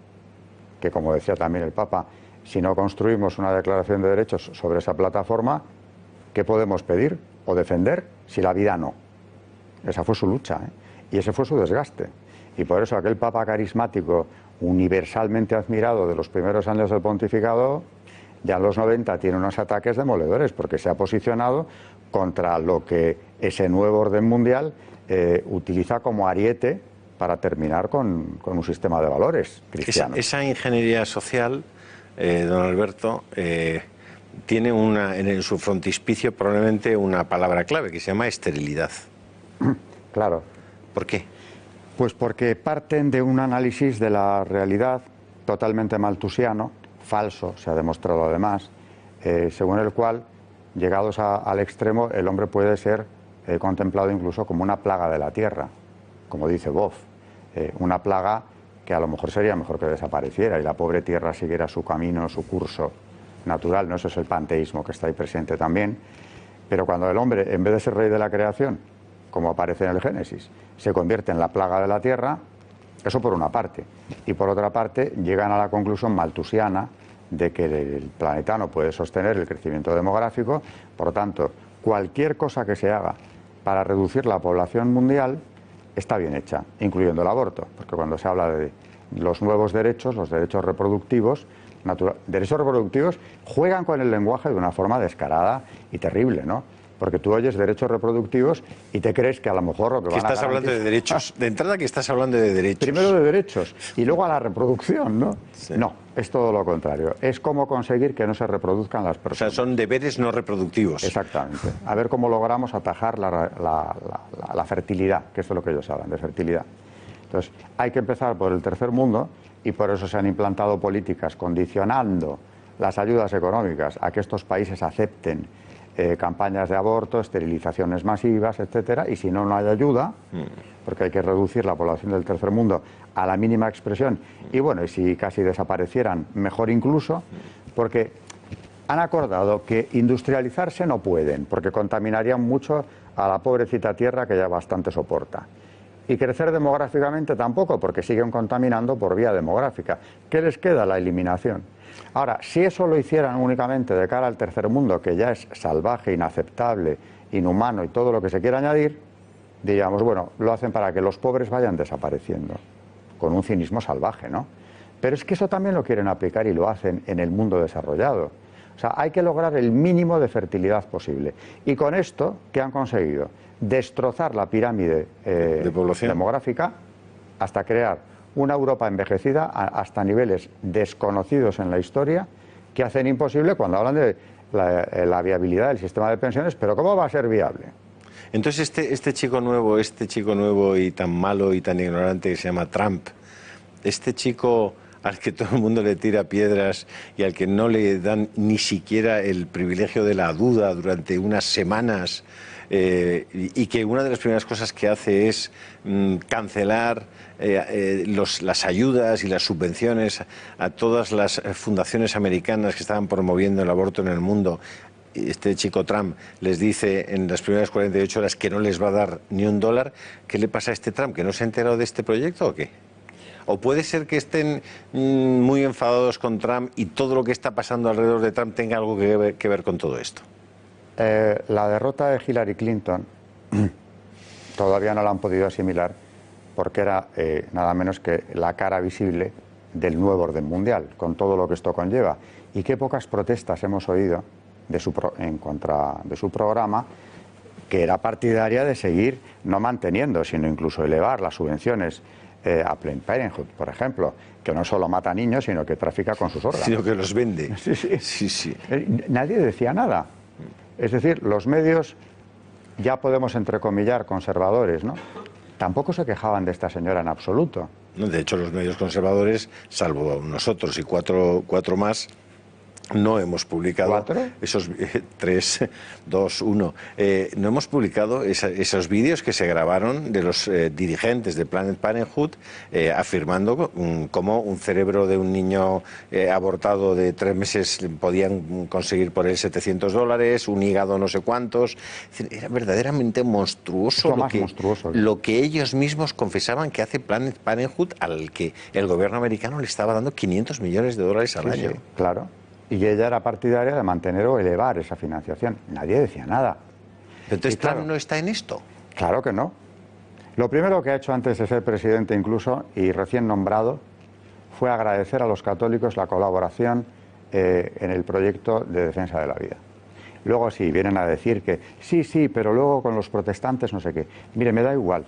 que como decía también el Papa, si no construimos una declaración de derechos sobre esa plataforma, ¿qué podemos pedir o defender si la vida no? Esa fue su lucha, y ese fue su desgaste. Y por eso aquel Papa carismático, universalmente admirado de los primeros años del pontificado, ya en los 90 tiene unos ataques demoledores, porque se ha posicionado contra lo que ese nuevo orden mundial utiliza como ariete para terminar con un sistema de valores cristianos. Esa ingeniería social, don Alberto, tiene en su frontispicio probablemente una palabra clave que se llama esterilidad. Claro. ¿Por qué? Pues porque parten de un análisis de la realidad totalmente malthusiano, falso, se ha demostrado además, según el cual llegados al extremo, el hombre puede ser contemplado incluso como una plaga de la tierra, como dice Boff, una plaga que a lo mejor sería mejor que desapareciera y la pobre tierra siguiera su camino, su curso natural, ¿no? Eso es el panteísmo que está ahí presente también. Pero cuando el hombre, en vez de ser rey de la creación, como aparece en el Génesis, se convierte en la plaga de la tierra, eso por una parte. Y por otra parte, llegan a la conclusión maltusiana de que el planeta no puede sostener el crecimiento demográfico, por lo tanto, cualquier cosa que se haga para reducir la población mundial está bien hecha, incluyendo el aborto, porque cuando se habla de los nuevos derechos, los derechos reproductivos, juegan con el lenguaje de una forma descarada y terrible, ¿no? Porque tú oyes derechos reproductivos y te crees que a lo mejor lo que van a estás hablando de derechos. De entrada que estás hablando de derechos. Primero de derechos y luego a la reproducción, ¿no? Sí. No, es todo lo contrario. Es cómo conseguir que no se reproduzcan las personas. O sea, son deberes no reproductivos. Exactamente. A ver cómo logramos atajar la fertilidad, que esto es lo que ellos hablan, de fertilidad. Entonces, hay que empezar por el tercer mundo y por eso se han implantado políticas condicionando las ayudas económicas a que estos países acepten campañas de aborto, esterilizaciones masivas, etcétera, y si no, no hay ayuda, porque hay que reducir la población del tercer mundo a la mínima expresión, y bueno, y si casi desaparecieran, mejor incluso, porque han acordado que industrializarse no pueden, porque contaminarían mucho a la pobrecita tierra que ya bastante soporta. Y crecer demográficamente tampoco, porque siguen contaminando por vía demográfica. ¿Qué les queda? La eliminación. Ahora, si eso lo hicieran únicamente de cara al tercer mundo, que ya es salvaje, inaceptable, inhumano y todo lo que se quiera añadir, diríamos, bueno, lo hacen para que los pobres vayan desapareciendo, con un cinismo salvaje, ¿no? Pero es que eso también lo quieren aplicar y lo hacen en el mundo desarrollado. O sea, hay que lograr el mínimo de fertilidad posible. Y con esto, ¿qué han conseguido? Destrozar la pirámide de población demográfica hasta crear una Europa envejecida hasta niveles desconocidos en la historia que hacen imposible cuando hablan de la viabilidad del sistema de pensiones, pero ¿cómo va a ser viable? Entonces este chico nuevo y tan malo y tan ignorante que se llama Trump, este chico al que todo el mundo le tira piedras y al que no le dan ni siquiera el privilegio de la duda durante unas semanas, y que una de las primeras cosas que hace es cancelar las ayudas y las subvenciones a todas las fundaciones americanas que estaban promoviendo el aborto en el mundo. Este chico Trump les dice en las primeras 48 horas que no les va a dar ni un dólar. ¿Qué le pasa a este Trump? ¿Que no se ha enterado de este proyecto o qué? ¿O puede ser que estén muy enfadados con Trump y todo lo que está pasando alrededor de Trump tenga algo que ver con todo esto? La derrota de Hillary Clinton todavía no la han podido asimilar porque era nada menos que la cara visible del nuevo orden mundial, con todo lo que esto conlleva. Y qué pocas protestas hemos oído en contra de su programa, que era partidaria de seguir no manteniendo, sino incluso elevar las subvenciones a Planned Parenthood, por ejemplo, que no solo mata niños, sino que trafica con sus órganos. Sino que los vende. Sí. Nadie decía nada. Es decir, los medios, ya podemos entrecomillar conservadores, ¿no? Tampoco se quejaban de esta señora en absoluto. No, de hecho, los medios conservadores, salvo nosotros y cuatro más, no hemos publicado. ¿Cuatro? Esos 3, 2, 1. No hemos publicado esos vídeos que se grabaron de los dirigentes de Planned Parenthood afirmando cómo un cerebro de un niño abortado de 3 meses podían conseguir por él $700, un hígado no sé cuántos. Era verdaderamente monstruoso lo que ellos mismos confesaban que hace Planned Parenthood, al que el gobierno americano le estaba dando $500 millones al año. Sí, claro. Y ella era partidaria de mantener o elevar esa financiación. Nadie decía nada. Entonces, ¿Trump no está en esto? Claro que no. Lo primero que ha hecho antes de ser presidente incluso, y recién nombrado, fue agradecer a los católicos la colaboración en el proyecto de defensa de la vida. Luego sí, vienen a decir que sí, pero luego con los protestantes no sé qué. Mire, me da igual.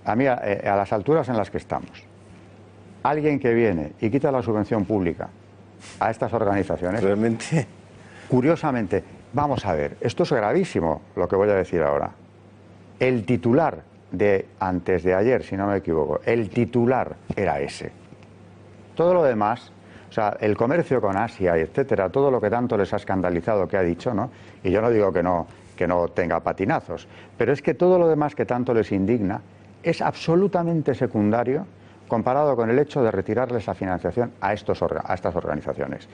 A mí, a las alturas en las que estamos, alguien que viene y quita la subvención pública a estas organizaciones. Realmente. Curiosamente, vamos a ver, esto es gravísimo lo que voy a decir ahora. El titular de antes de ayer, si no me equivoco, el titular era ese. Todo lo demás O sea, el comercio con Asia, etcétera, todo lo que tanto les ha escandalizado que ha dicho, ¿no? Y yo no digo que no tenga patinazos, pero es que todo lo demás que tanto les indigna es absolutamente secundario comparado con el hecho de retirarles la financiación a estas organizaciones.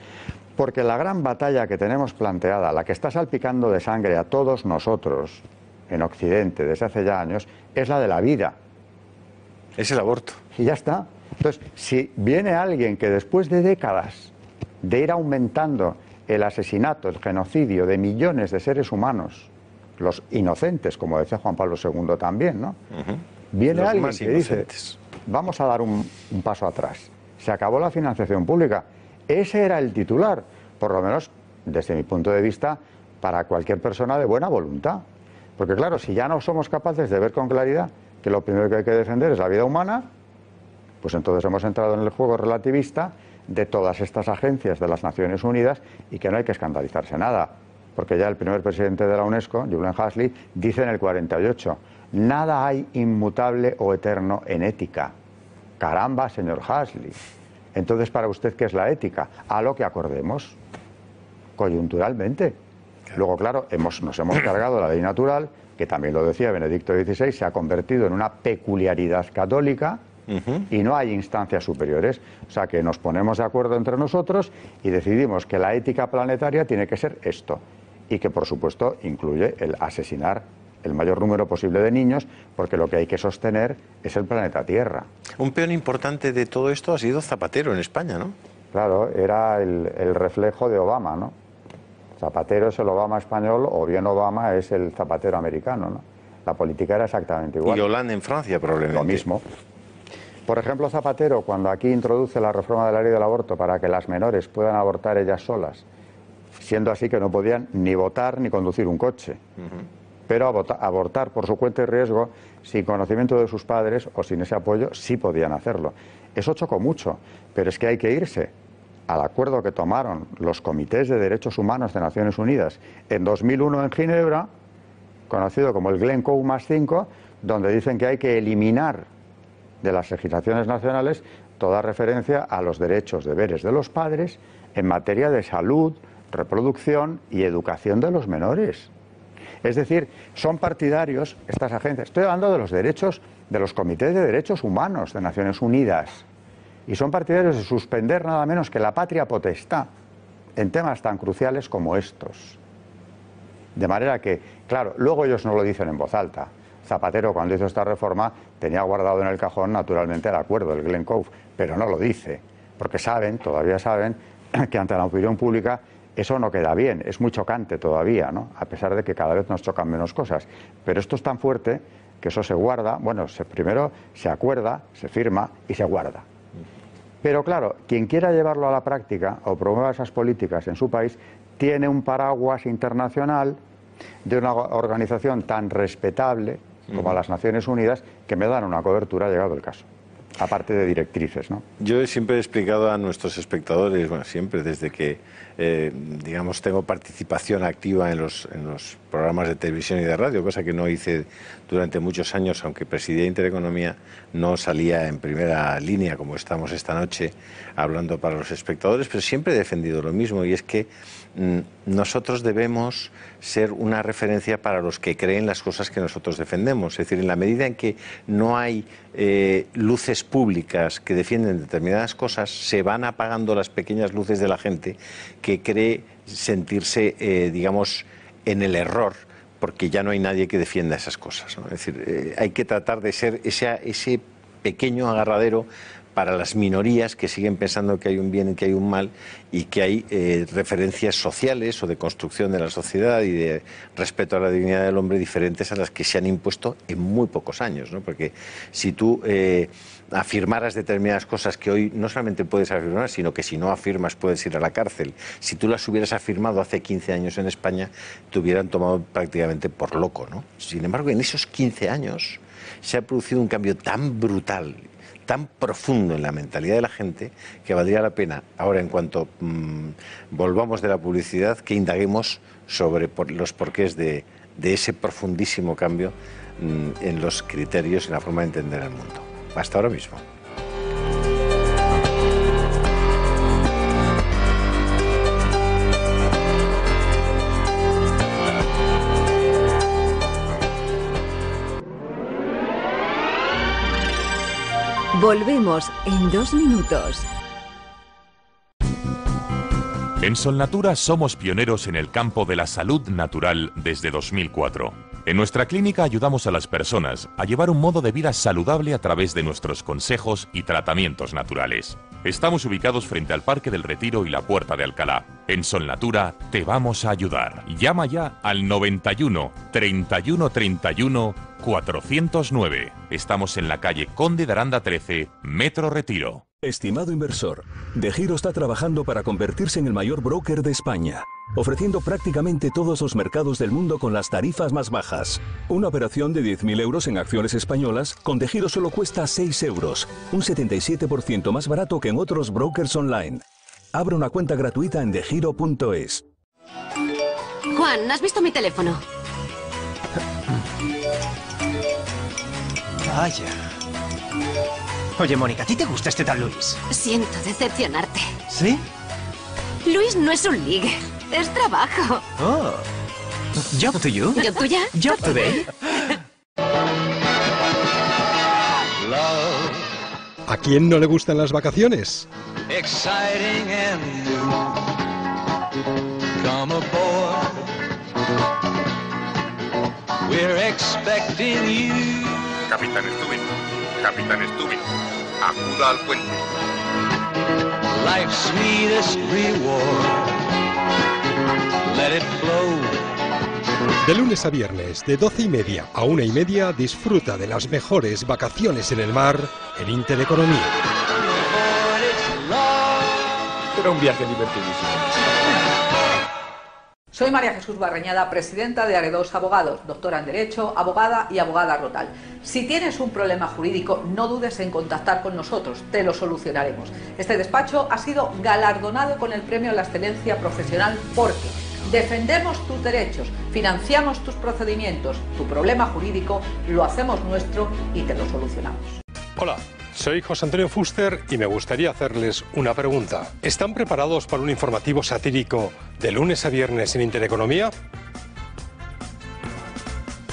Porque la gran batalla que tenemos planteada, la que está salpicando de sangre a todos nosotros en Occidente desde hace ya años, es la de la vida. Es el aborto. Y ya está. Entonces, si viene alguien que después de décadas de ir aumentando el asesinato, el genocidio de millones de seres humanos, los inocentes, como decía Juan Pablo II también, ¿no? Viene Los alguien más que dice, inocentes. vamos a dar un paso atrás. Se acabó la financiación pública. Ese era el titular, por lo menos desde mi punto de vista, para cualquier persona de buena voluntad. Porque claro, si ya no somos capaces de ver con claridad que lo primero que hay que defender es la vida humana, pues entonces hemos entrado en el juego relativista de todas estas agencias de las Naciones Unidas y que no hay que escandalizarse nada. Porque ya el primer presidente de la UNESCO, Julian Huxley, dice en el 48, nada hay inmutable o eterno en ética. Caramba, señor Huxley. Entonces, ¿para usted qué es la ética? A lo que acordemos, coyunturalmente. Luego, claro, nos hemos cargado la ley natural, que también lo decía Benedicto XVI, se ha convertido en una peculiaridad católica y no hay instancias superiores. O sea, que nos ponemos de acuerdo entre nosotros y decidimos que la ética planetaria tiene que ser esto. Y que, por supuesto, incluye el asesinar el mayor número posible de niños, porque lo que hay que sostener es el planeta Tierra. Un peón importante de todo esto ha sido Zapatero en España, ¿no? Claro, era el reflejo de Obama, ¿no? Zapatero es el Obama español o bien Obama es el Zapatero americano, ¿no? La política era exactamente igual. Y Hollande en Francia, probablemente. Lo mismo. Por ejemplo, Zapatero, cuando aquí introduce la reforma de la ley del aborto para que las menores puedan abortar ellas solas, siendo así que no podían ni votar ni conducir un coche, pero abortar por su cuenta y riesgo, sin conocimiento de sus padres o sin ese apoyo, sí podían hacerlo. Eso chocó mucho, pero es que hay que irse al acuerdo que tomaron los comités de derechos humanos de Naciones Unidas en 2001 en Ginebra, conocido como el Glencoe +5, donde dicen que hay que eliminar de las legislaciones nacionales toda referencia a los derechos, deberes de los padres en materia de salud, reproducción y educación de los menores. Es decir, son partidarios estas agencias. Estoy hablando de los derechos de los comités de derechos humanos de Naciones Unidas. Y son partidarios de suspender nada menos que la patria potestad en temas tan cruciales como estos. De manera que, claro, luego ellos no lo dicen en voz alta. Zapatero, cuando hizo esta reforma, tenía guardado en el cajón, naturalmente, el acuerdo, el Glencoe, pero no lo dice, porque saben, todavía saben, que ante la opinión pública eso no queda bien, es muy chocante todavía, ¿no? A pesar de que cada vez nos chocan menos cosas. Pero esto es tan fuerte que eso se guarda, bueno, primero se acuerda, se firma y se guarda. Pero claro, quien quiera llevarlo a la práctica o promueva esas políticas en su país, tiene un paraguas internacional de una organización tan respetable como las Naciones Unidas, que me dan una cobertura llegado el caso. Aparte de directrices, ¿no? Yo siempre he explicado a nuestros espectadores, bueno, siempre desde que, digamos, tengo participación activa en los programas de televisión y de radio, cosa que no hice durante muchos años, aunque presidía Intereconomía, no salía en primera línea como estamos esta noche hablando para los espectadores, pero siempre he defendido lo mismo, y es que nosotros debemos ser una referencia para los que creen las cosas que nosotros defendemos. Es decir, en la medida en que no hay luces públicas que defienden determinadas cosas, se van apagando las pequeñas luces de la gente que cree sentirse, digamos, en el error, porque ya no hay nadie que defienda esas cosas, ¿no? Es decir, hay que tratar de ser ese pequeño agarradero para las minorías que siguen pensando que hay un bien y que hay un mal, y que hay referencias sociales o de construcción de la sociedad y de respeto a la dignidad del hombre diferentes a las que se han impuesto en muy pocos años, ¿no? Porque si tú afirmaras determinadas cosas que hoy no solamente puedes afirmar, sino que si no afirmas puedes ir a la cárcel, si tú las hubieras afirmado hace 15 años en España, te hubieran tomado prácticamente por loco, ¿no? Sin embargo, en esos 15 años se ha producido un cambio tan brutal, tan profundo en la mentalidad de la gente, que valdría la pena, ahora en cuanto volvamos de la publicidad, que indaguemos sobre los porqués de ese profundísimo cambio en los criterios y en la forma de entender el mundo. Hasta ahora mismo. Volvemos en 2 minutos. En Solnatura somos pioneros en el campo de la salud natural desde 2004. En nuestra clínica ayudamos a las personas a llevar un modo de vida saludable a través de nuestros consejos y tratamientos naturales. Estamos ubicados frente al Parque del Retiro y la Puerta de Alcalá. En Solnatura te vamos a ayudar. Llama ya al 91 31 31 409. Estamos en la calle Conde de Aranda 13, Metro Retiro. Estimado inversor, DEGIRO está trabajando para convertirse en el mayor broker de España, ofreciendo prácticamente todos los mercados del mundo con las tarifas más bajas. Una operación de 10.000 euros en acciones españolas con DEGIRO solo cuesta 6 euros, un 77% más barato que en otros brokers online. Abra una cuenta gratuita en degiro.es. Juan, ¿has visto mi teléfono? Vaya. Oye, Mónica, ¿a ti te gusta este tal Luis? Siento decepcionarte. ¿Sí? Luis no es un ligue, es trabajo. Oh. ¿Job to you? ¿Job tuya? ¿Job today? ¿A quién no le gustan las vacaciones? Exciting and new. Come aboard. We're expecting you. Capitán Stubin. Capitán Stubin. Acuda al puente. Life's sweetest reward. Let it flow. De lunes a viernes, de 12:30 a 1:30, disfruta de las mejores vacaciones en el mar en Intereconomía. Será un viaje divertidísimo. Soy María Jesús Barreñada, presidenta de Aredos Abogados, doctora en Derecho, abogada y abogada Rotal. Si tienes un problema jurídico, no dudes en contactar con nosotros, te lo solucionaremos. Este despacho ha sido galardonado con el Premio a la Excelencia Profesional porque defendemos tus derechos, financiamos tus procedimientos, tu problema jurídico lo hacemos nuestro y te lo solucionamos. Hola, soy José Antonio Fuster y me gustaría hacerles una pregunta. ¿Están preparados para un informativo satírico de lunes a viernes en Intereconomía?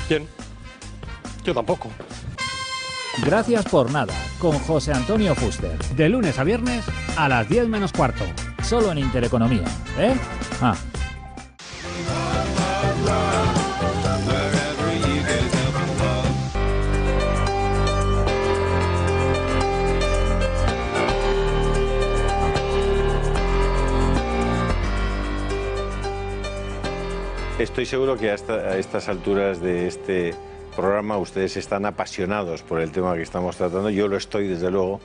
Bien, yo tampoco. Gracias por nada, con José Antonio Fuster. De lunes a viernes a las 10 menos cuarto. Solo en Intereconomía, ¿eh? Ah. Estoy seguro que a estas alturas de este programa ustedes están apasionados por el tema que estamos tratando. Yo lo estoy, desde luego,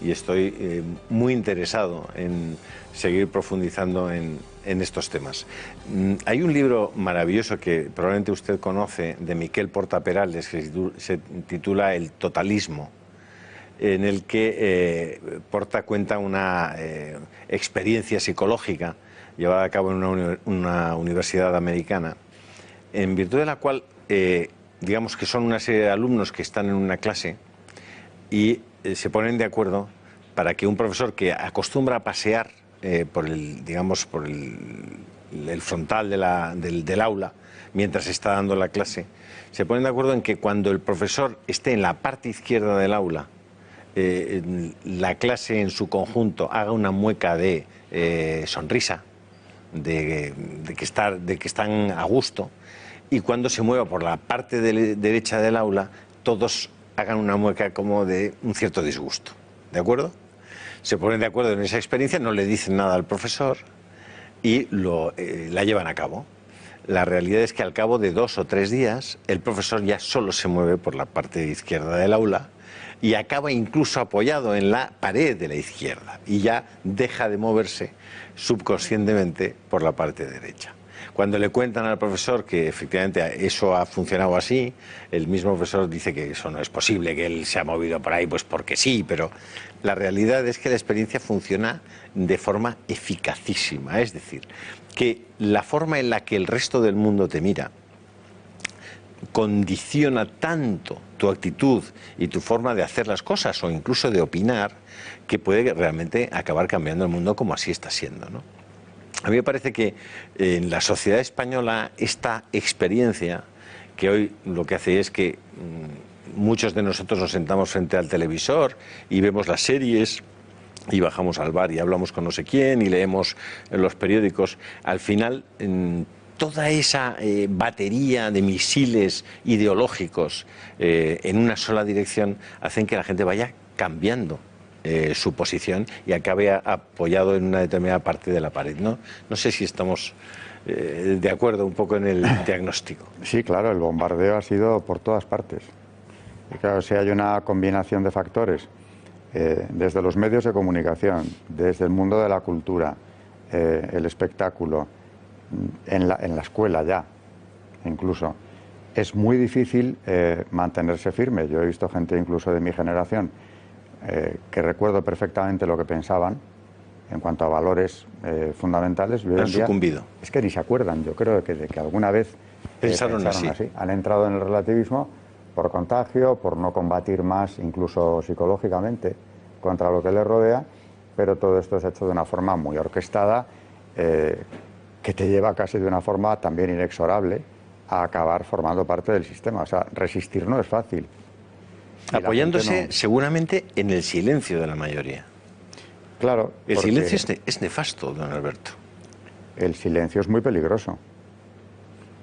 y estoy muy interesado en seguir profundizando en estos temas. Hay un libro maravilloso que probablemente usted conoce, de Miquel Porta Perales, que se titula El totalismo, en el que Porta cuenta una experiencia psicológica llevada a cabo en una universidad americana, en virtud de la cual, digamos que son una serie de alumnos que están en una clase y se ponen de acuerdo para que un profesor que acostumbra a pasear por el frontal del aula mientras está dando la clase, se ponen de acuerdo en que cuando el profesor esté en la parte izquierda del aula, la clase en su conjunto haga una mueca de sonrisa, de que están a gusto, y cuando se mueva por la parte derecha del aula, todos hagan una mueca como de un cierto disgusto. ¿De acuerdo? Se ponen de acuerdo en esa experiencia, no le dicen nada al profesor y la llevan a cabo. La realidad es que al cabo de 2 o 3 días, el profesor ya solo se mueve por la parte izquierda del aula y acaba incluso apoyado en la pared de la izquierda y ya deja de moverse subconscientemente por la parte derecha. Cuando le cuentan al profesor que efectivamente eso ha funcionado así, el mismo profesor dice que eso no es posible, que él se ha movido por ahí pues porque sí, pero la realidad es que la experiencia funciona de forma eficacísima, es decir, que la forma en la que el resto del mundo te mira condiciona tanto tu actitud y tu forma de hacer las cosas o incluso de opinar, que puede realmente acabar cambiando el mundo, como así está siendo, ¿no? A mí me parece que en la sociedad española esta experiencia, que hoy lo que hace es que muchos de nosotros nos sentamos frente al televisor y vemos las series y bajamos al bar y hablamos con no sé quién y leemos los periódicos. Al final, toda esa batería de misiles ideológicos en una sola dirección hacen que la gente vaya cambiando su posición y acabe apoyado en una determinada parte de la pared, ¿no? No sé si estamos de acuerdo un poco en el diagnóstico. Sí, claro, el bombardeo ha sido por todas partes. Y claro, si hay una combinación de factores, desde los medios de comunicación, desde el mundo de la cultura, el espectáculo, en la escuela ya, incluso, es muy difícil mantenerse firme. Yo he visto gente incluso de mi generación que recuerdo perfectamente lo que pensaban en cuanto a valores fundamentales. Han sucumbido. Es que ni se acuerdan, yo creo, de que alguna vez pensaron así. Han entrado en el relativismo por contagio, por no combatir más, incluso psicológicamente, contra lo que les rodea, pero todo esto es hecho de una forma muy orquestada, que te lleva casi de una forma también inexorable a acabar formando parte del sistema. O sea, resistir no es fácil. Apoyándose seguramente en el silencio de la mayoría. Claro. El silencio es nefasto, don Alberto. El silencio es muy peligroso,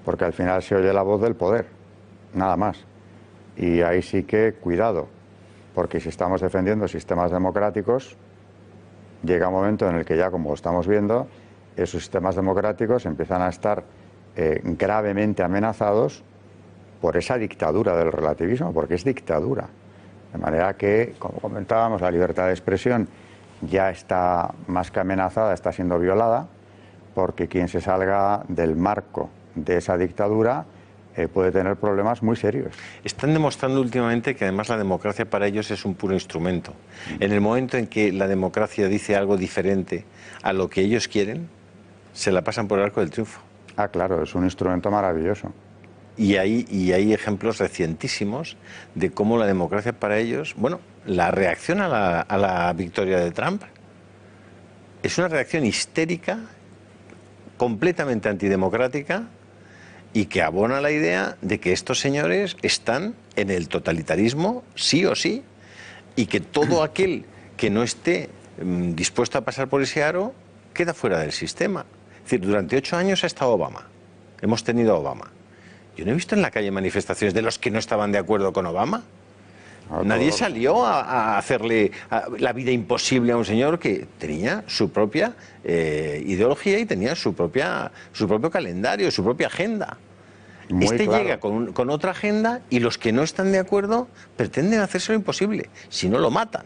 porque al final se oye la voz del poder, nada más. Y ahí sí que cuidado, porque si estamos defendiendo sistemas democráticos, llega un momento en el que ya, como estamos viendo, esos sistemas democráticos empiezan a estar gravemente amenazados por esa dictadura del relativismo, porque es dictadura. De manera que, como comentábamos, la libertad de expresión ya está más que amenazada, está siendo violada, porque quien se salga del marco de esa dictadura puede tener problemas muy serios. Están demostrando últimamente que además la democracia para ellos es un puro instrumento. En el momento en que la democracia dice algo diferente a lo que ellos quieren, se la pasan por el arco del triunfo. Ah, claro, es un instrumento maravilloso. Y hay ejemplos recientísimos de cómo la democracia para ellos, bueno, la reacción a la victoria de Trump es una reacción histérica, completamente antidemocrática, y que abona la idea de que estos señores están en el totalitarismo sí o sí, y que todo aquel que no esté dispuesto a pasar por ese aro queda fuera del sistema. Es decir, durante 8 años ha estado Obama, hemos tenido a Obama. Yo no he visto en la calle manifestaciones de los que no estaban de acuerdo con Obama. Nadie salió a hacerle la vida imposible a un señor que tenía su propia ideología y tenía su propio calendario, su propia agenda. Llega con otra agenda y los que no están de acuerdo pretenden hacerse lo imposible, si no lo matan.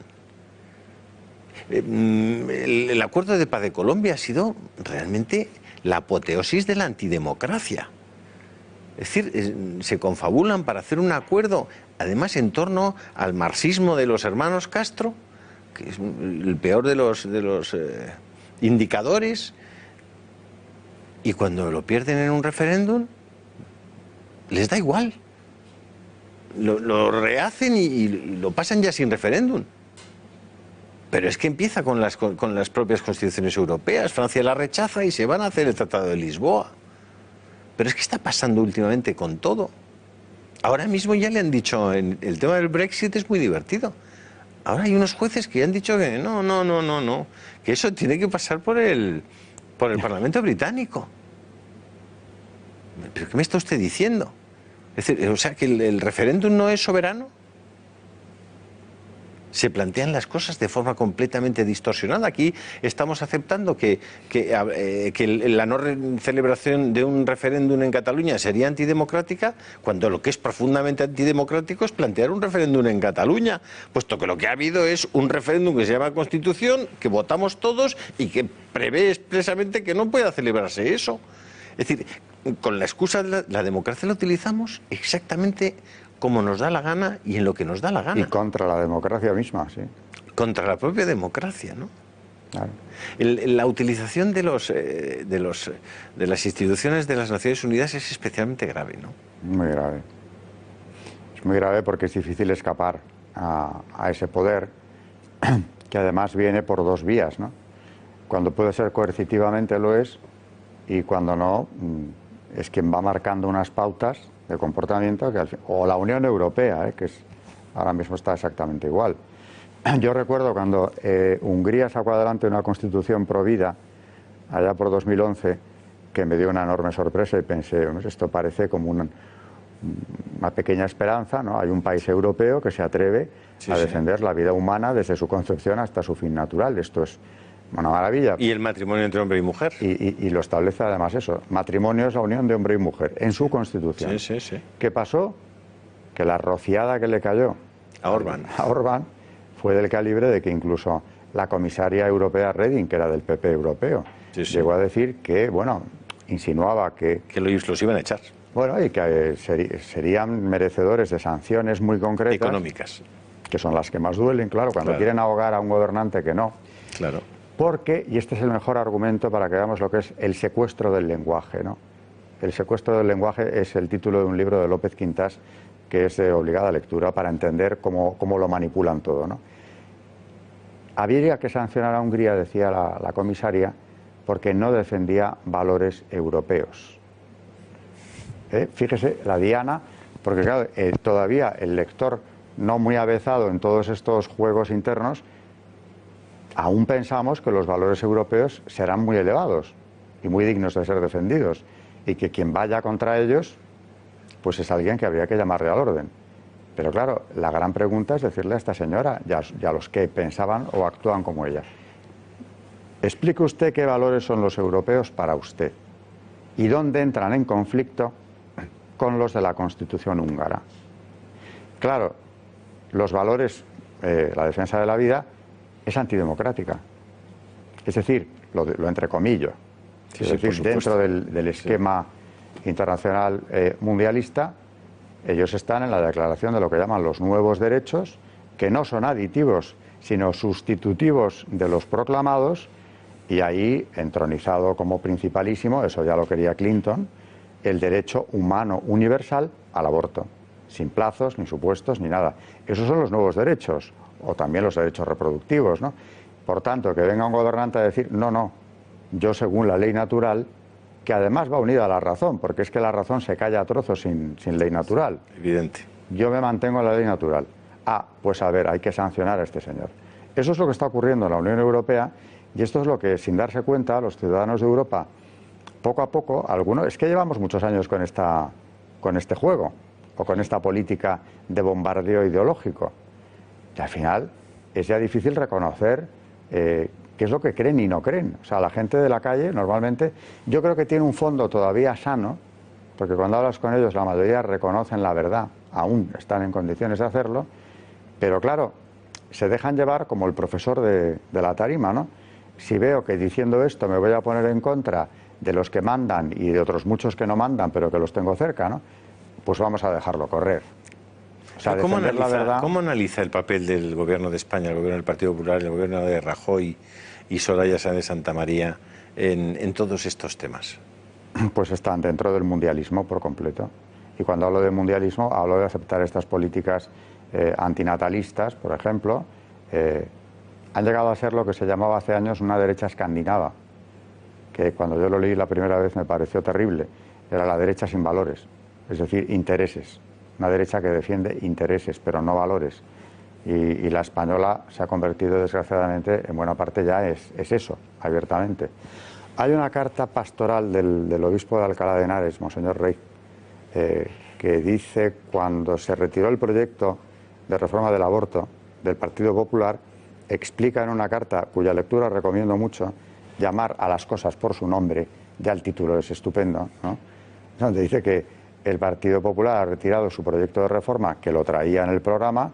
El acuerdo de paz de Colombia ha sido realmente la apoteosis de la antidemocracia. Es decir, se confabulan para hacer un acuerdo, además en torno al marxismo de los hermanos Castro, que es el peor de los indicadores, y cuando lo pierden en un referéndum, les da igual. Lo rehacen y lo pasan ya sin referéndum. Pero es que empieza con las propias constituciones europeas. Francia la rechaza y se van a hacer el Tratado de Lisboa. Pero es que está pasando últimamente con todo. Ahora mismo ya le han dicho, el tema del Brexit es muy divertido. Ahora hay unos jueces que han dicho que no, que eso tiene que pasar por el Parlamento británico. ¿Pero qué me está usted diciendo? Es decir, o sea, que el referéndum no es soberano. Se plantean las cosas de forma completamente distorsionada. Aquí estamos aceptando que la no celebración de un referéndum en Cataluña sería antidemocrática, cuando lo que es profundamente antidemocrático es plantear un referéndum en Cataluña, puesto que lo que ha habido es un referéndum que se llama Constitución, que votamos todos y que prevé expresamente que no pueda celebrarse eso. Es decir, con la excusa de la democracia la utilizamos exactamente como nos da la gana y en lo que nos da la gana. Y contra la democracia misma, sí. Contra la propia democracia, ¿no? Claro. La utilización de las instituciones de las Naciones Unidas es especialmente grave, ¿no? Muy grave. Es muy grave porque es difícil escapar a ese poder, que además viene por dos vías, ¿no? Cuando puede ser coercitivamente lo es, y cuando no, es quien va marcando unas pautas de comportamiento, o la Unión Europea, que es ahora mismo está exactamente igual. Yo recuerdo cuando Hungría sacó adelante una constitución pro vida, allá por 2011, que me dio una enorme sorpresa y pensé, esto parece como una pequeña esperanza, ¿no? Hay un país europeo que se atreve a defender la vida humana desde su concepción hasta su fin natural. Esto es una maravilla. ¿Y el matrimonio entre hombre y mujer? Y lo establece además eso. Matrimonio es la unión de hombre y mujer, en su constitución. ¿Qué pasó? Que la rociada que le cayó a Orbán fue del calibre de que incluso la comisaria europea Reding, que era del PP europeo, llegó a decir que, bueno, insinuaba que los iban a echar. Bueno, y que serían merecedores de sanciones muy concretas. Económicas. Que son las que más duelen, claro, cuando quieren ahogar a un gobernante que no. Claro. Porque, y este es el mejor argumento para que veamos lo que es el secuestro del lenguaje, ¿no? El secuestro del lenguaje es el título de un libro de López Quintás que es de obligada lectura para entender cómo lo manipulan todo, ¿no? Habría que sancionar a Hungría, decía la comisaria, porque no defendía valores europeos. Fíjese, la diana, porque claro, todavía el lector no muy avezado en todos estos juegos internos, aún pensamos que los valores europeos serán muy elevados y muy dignos de ser defendidos, y que quien vaya contra ellos, pues es alguien que habría que llamarle al orden. Pero claro, la gran pregunta es decirle a esta señora y a los que pensaban o actúan como ella: explique usted qué valores son los europeos para usted y dónde entran en conflicto con los de la Constitución húngara. Claro, los valores, la defensa de la vida es antidemocrática. Es decir, lo entrecomillo. Es decir, dentro del esquema internacional mundialista, ellos están en la declaración de lo que llaman los nuevos derechos, que no son aditivos, sino sustitutivos de los proclamados, y ahí, entronizado como principalísimo, eso ya lo quería Clinton, el derecho humano universal al aborto, sin plazos, ni supuestos, ni nada. Esos son los nuevos derechos, o también los derechos reproductivos, ¿no? Por tanto, que venga un gobernante a decir, no, yo según la ley natural, que además va unida a la razón, porque es que la razón se calla a trozos sin ley natural. Evidente. Yo me mantengo en la ley natural. Pues a ver, hay que sancionar a este señor. Eso es lo que está ocurriendo en la Unión Europea, y esto es lo que, sin darse cuenta, los ciudadanos de Europa, poco a poco, algunos, es que llevamos muchos años con este juego, o con esta política de bombardeo ideológico, y al final es ya difícil reconocer qué es lo que creen y no creen. O sea, la gente de la calle, normalmente, yo creo que tiene un fondo todavía sano, porque cuando hablas con ellos la mayoría reconocen la verdad, aún están en condiciones de hacerlo, pero claro, se dejan llevar como el profesor de la tarima, ¿no? Si veo que diciendo esto me voy a poner en contra de los que mandan y de otros muchos que no mandan, pero que los tengo cerca, ¿no? Pues vamos a dejarlo correr. O sea, ¿Cómo analiza el papel del Gobierno de España, el Gobierno del Partido Popular, el Gobierno de Rajoy y Soraya Sáenz de Santamaría en todos estos temas? Pues están dentro del mundialismo por completo. Y cuando hablo de mundialismo, hablo de aceptar estas políticas antinatalistas, por ejemplo. Han llegado a ser lo que se llamaba hace años una derecha escandinava, que cuando yo lo leí la primera vez me pareció terrible. Era la derecha sin valores, es decir, intereses. Una derecha que defiende intereses, pero no valores. Y la española se ha convertido, desgraciadamente, en buena parte ya es eso, abiertamente. Hay una carta pastoral del obispo de Alcalá de Henares, Monseñor Rey, que dice, cuando se retiró el proyecto de reforma del aborto del Partido Popular, explica en una carta, cuya lectura recomiendo mucho, llamar a las cosas por su nombre, ya el título es estupendo, ¿no? Donde dice que el Partido Popular ha retirado su proyecto de reforma, que lo traía en el programa,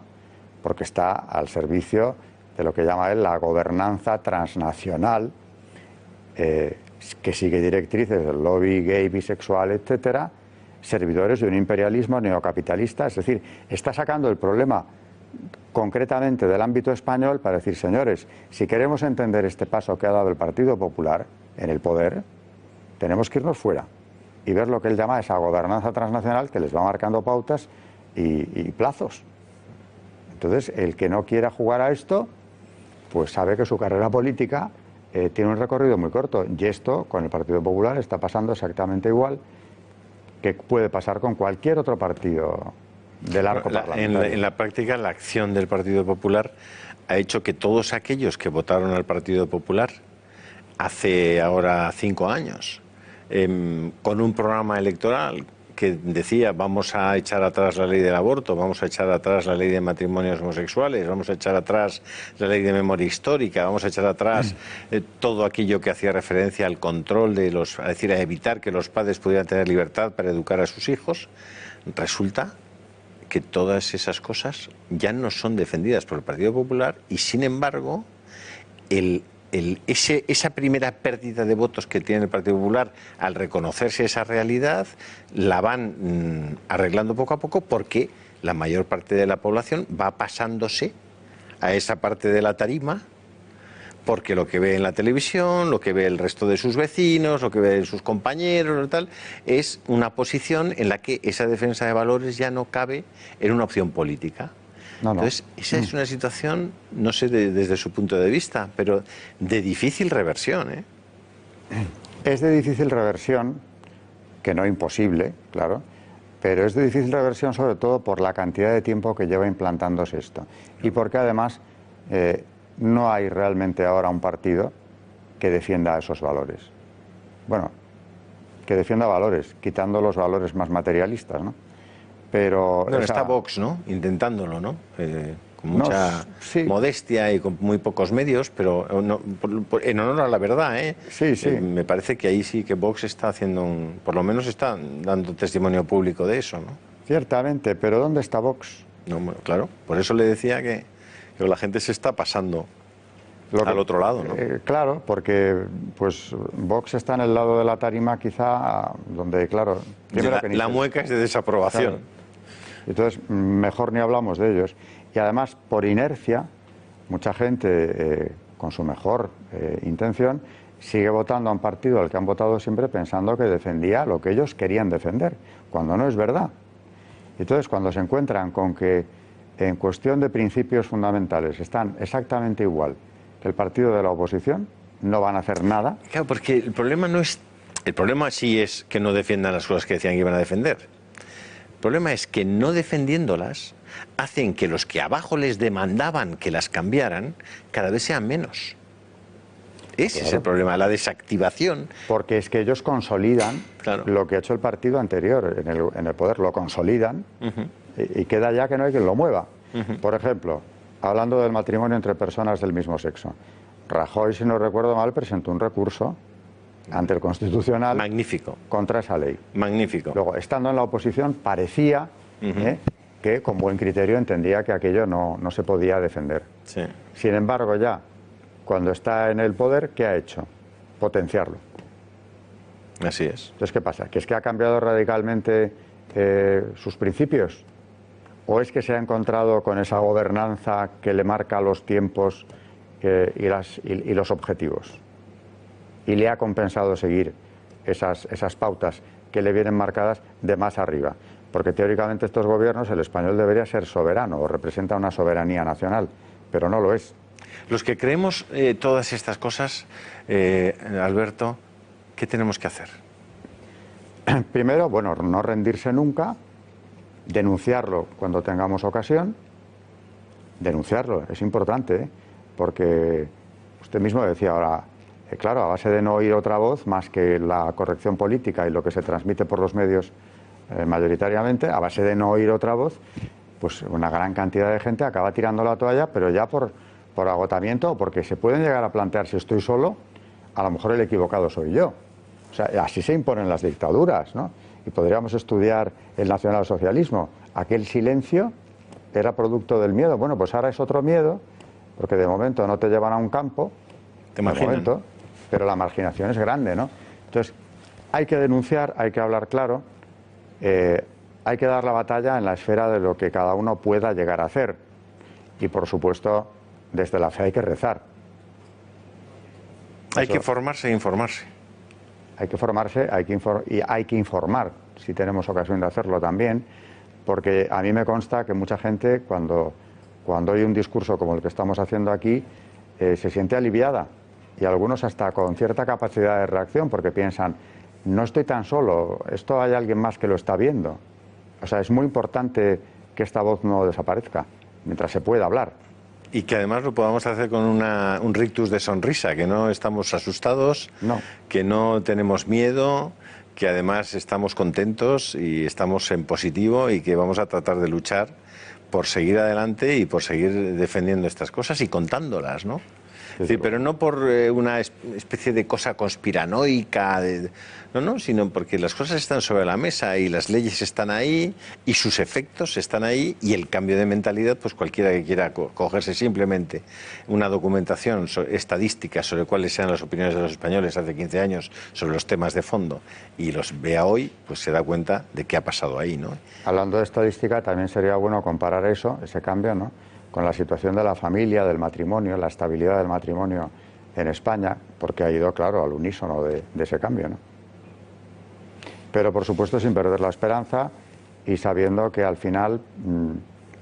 porque está al servicio de lo que llama él la gobernanza transnacional, que sigue directrices del lobby gay, bisexual, etcétera, servidores de un imperialismo neocapitalista. Es decir, está sacando el problema concretamente del ámbito español para decir, señores, si queremos entender este paso que ha dado el Partido Popular en el poder, tenemos que irnos fuera y ver lo que él llama esa gobernanza transnacional que les va marcando pautas y plazos. Entonces, el que no quiera jugar a esto, pues sabe que su carrera política tiene un recorrido muy corto. Y esto, con el Partido Popular, está pasando exactamente igual que puede pasar con cualquier otro partido del arco parlamentario. En la práctica, la acción del Partido Popular ha hecho que todos aquellos que votaron al Partido Popular hace ahora 5 años, con un programa electoral que decía vamos a echar atrás la ley del aborto, vamos a echar atrás la ley de matrimonios homosexuales, vamos a echar atrás la ley de memoria histórica, vamos a echar atrás todo aquello que hacía referencia al control de los, es decir, a evitar que los padres pudieran tener libertad para educar a sus hijos, resulta que todas esas cosas ya no son defendidas por el Partido Popular y, sin embargo, esa primera pérdida de votos que tiene el Partido Popular al reconocerse esa realidad la van arreglando poco a poco, porque la mayor parte de la población va pasándose a esa parte de la tarima, porque lo que ve en la televisión, lo que ve el resto de sus vecinos, lo que ve sus compañeros, tal, es una posición en la que esa defensa de valores ya no cabe en una opción política. Entonces, esa es una situación, no sé desde su punto de vista, pero de difícil reversión, ¿eh? Es de difícil reversión, que no imposible, claro, pero es de difícil reversión sobre todo por la cantidad de tiempo que lleva implantándose esto. Y porque además no hay realmente ahora un partido que defienda esos valores. Bueno, que defienda valores, quitando los valores más materialistas, ¿no? Pero bueno, está Vox, ¿no? Intentándolo, ¿no? Con mucha modestia y con muy pocos medios, pero en honor a la verdad, ¿eh? Sí, sí. Me parece que ahí sí que Vox está haciendo por lo menos está dando testimonio público de eso, ¿no? Ciertamente, pero ¿dónde está Vox? No, bueno, claro, por eso le decía que la gente se está pasando al otro lado, ¿no? Claro, porque pues Vox está en el lado de la tarima quizá donde, claro... La mueca es de desaprobación. Claro. Entonces, mejor ni hablamos de ellos. Y además, por inercia, mucha gente con su mejor intención sigue votando a un partido al que han votado siempre pensando que defendía lo que ellos querían defender, cuando no es verdad. Entonces, cuando se encuentran con que en cuestión de principios fundamentales están exactamente igual que el partido de la oposición, no van a hacer nada. Claro, porque el problema no es... El problema sí es que no defiendan las cosas que decían que iban a defender. El problema es que no defendiéndolas hacen que los que abajo les demandaban que las cambiaran cada vez sean menos. Ese es el problema, la desactivación. Porque es que ellos consolidan lo que ha hecho el partido anterior en el poder, lo consolidan y queda ya que no hay quien lo mueva. Por ejemplo, hablando del matrimonio entre personas del mismo sexo, Rajoy, si no recuerdo mal, presentó un recurso ante el Constitucional. Magnífico. Contra esa ley. Magnífico. Luego, estando en la oposición, parecía que con buen criterio entendía que aquello no se podía defender. Sí. Sin embargo, ya, cuando está en el poder, ¿qué ha hecho? Potenciarlo. Así es. Entonces, ¿qué pasa? ¿Que es que ha cambiado radicalmente sus principios? ¿O es que se ha encontrado con esa gobernanza que le marca los tiempos y los objetivos? Y le ha compensado seguir esas pautas que le vienen marcadas de más arriba. Porque teóricamente estos gobiernos, el español debería ser soberano o representa una soberanía nacional, pero no lo es. Los que creemos todas estas cosas, Alberto, ¿qué tenemos que hacer? Primero, bueno, no rendirse nunca, denunciarlo cuando tengamos ocasión. Denunciarlo, es importante, porque usted mismo decía ahora, claro, a base de no oír otra voz más que la corrección política y lo que se transmite por los medios mayoritariamente, a base de no oír otra voz, pues una gran cantidad de gente acaba tirando la toalla, pero ya por agotamiento o porque se pueden llegar a plantear, si estoy solo, a lo mejor el equivocado soy yo. O sea, así se imponen las dictaduras, ¿no? Y podríamos estudiar el nacionalsocialismo. Aquel silencio era producto del miedo. Bueno, pues ahora es otro miedo, porque de momento no te llevan a un campo, de momento, pero la marginación es grande, ¿no? Entonces, hay que denunciar, hay que hablar claro, hay que dar la batalla en la esfera de lo que cada uno pueda llegar a hacer. Y, por supuesto, desde la fe hay que rezar. Hay que formarse e informarse. Hay que formarse y hay que informar, si tenemos ocasión de hacerlo también, porque a mí me consta que mucha gente, cuando oye un discurso como el que estamos haciendo aquí, se siente aliviada, y algunos hasta con cierta capacidad de reacción, porque piensan, no estoy tan solo, esto hay alguien más que lo está viendo. O sea, es muy importante que esta voz no desaparezca, mientras se pueda hablar. Y que además lo podamos hacer con un rictus de sonrisa, que no estamos asustados, que no tenemos miedo, que además estamos contentos y estamos en positivo y que vamos a tratar de luchar por seguir adelante y por seguir defendiendo estas cosas y contándolas, ¿no? Es decir, pero no por una especie de cosa conspiranoica, no, sino porque las cosas están sobre la mesa y las leyes están ahí y sus efectos están ahí, y el cambio de mentalidad, pues cualquiera que quiera cogerse simplemente una documentación estadística sobre cuáles sean las opiniones de los españoles hace 15 años sobre los temas de fondo y los vea hoy, pues se da cuenta de qué ha pasado ahí, ¿no? Hablando de estadística, también sería bueno comparar eso, ese cambio, ¿no?, con la situación de la familia, del matrimonio, la estabilidad del matrimonio en España, porque ha ido, claro, al unísono de ese cambio, ¿no? Pero, por supuesto, sin perder la esperanza y sabiendo que al final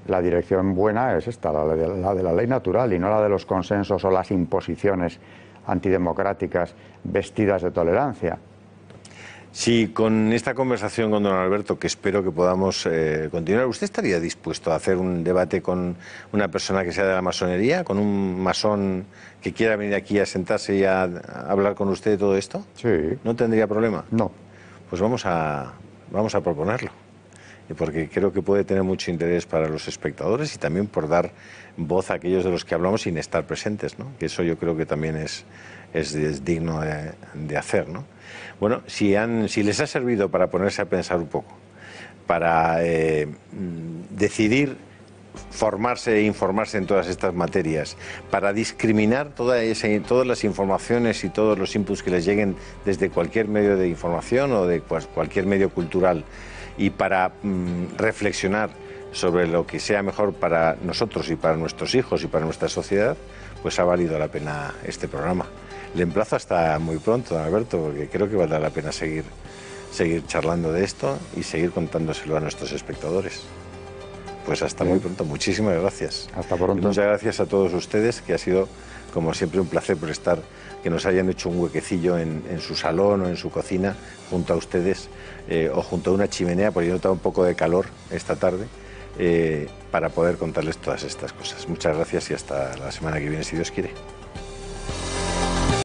la dirección buena es esta, la de la ley natural, y no la de los consensos o las imposiciones antidemocráticas vestidas de tolerancia. Sí, con esta conversación con don Alberto, que espero que podamos continuar, ¿usted estaría dispuesto a hacer un debate con una persona que sea de la masonería, con un masón que quiera venir aquí a sentarse y a hablar con usted de todo esto? Sí. ¿No tendría problema? No. Pues vamos a proponerlo, porque creo que puede tener mucho interés para los espectadores y también por dar voz a aquellos de los que hablamos sin estar presentes, ¿no? Que eso yo creo que también es digno de hacer, ¿no? Bueno, si les ha servido para ponerse a pensar un poco, para decidir formarse e informarse en todas estas materias, para discriminar todas las informaciones y todos los inputs que les lleguen desde cualquier medio de información o de cualquier medio cultural, y para reflexionar sobre lo que sea mejor para nosotros y para nuestros hijos y para nuestra sociedad, pues ha valido la pena este programa. Le emplazo hasta muy pronto, don Alberto, porque creo que valdrá la pena seguir charlando de esto y seguir contándoselo a nuestros espectadores. Pues hasta muy pronto. Muchísimas gracias. Hasta pronto. Y muchas gracias a todos ustedes, que ha sido, como siempre, un placer por estar, que nos hayan hecho un huequecillo en su salón o en su cocina, junto a ustedes, o junto a una chimenea, porque yo notaba un poco de calor esta tarde, para poder contarles todas estas cosas. Muchas gracias y hasta la semana que viene, si Dios quiere.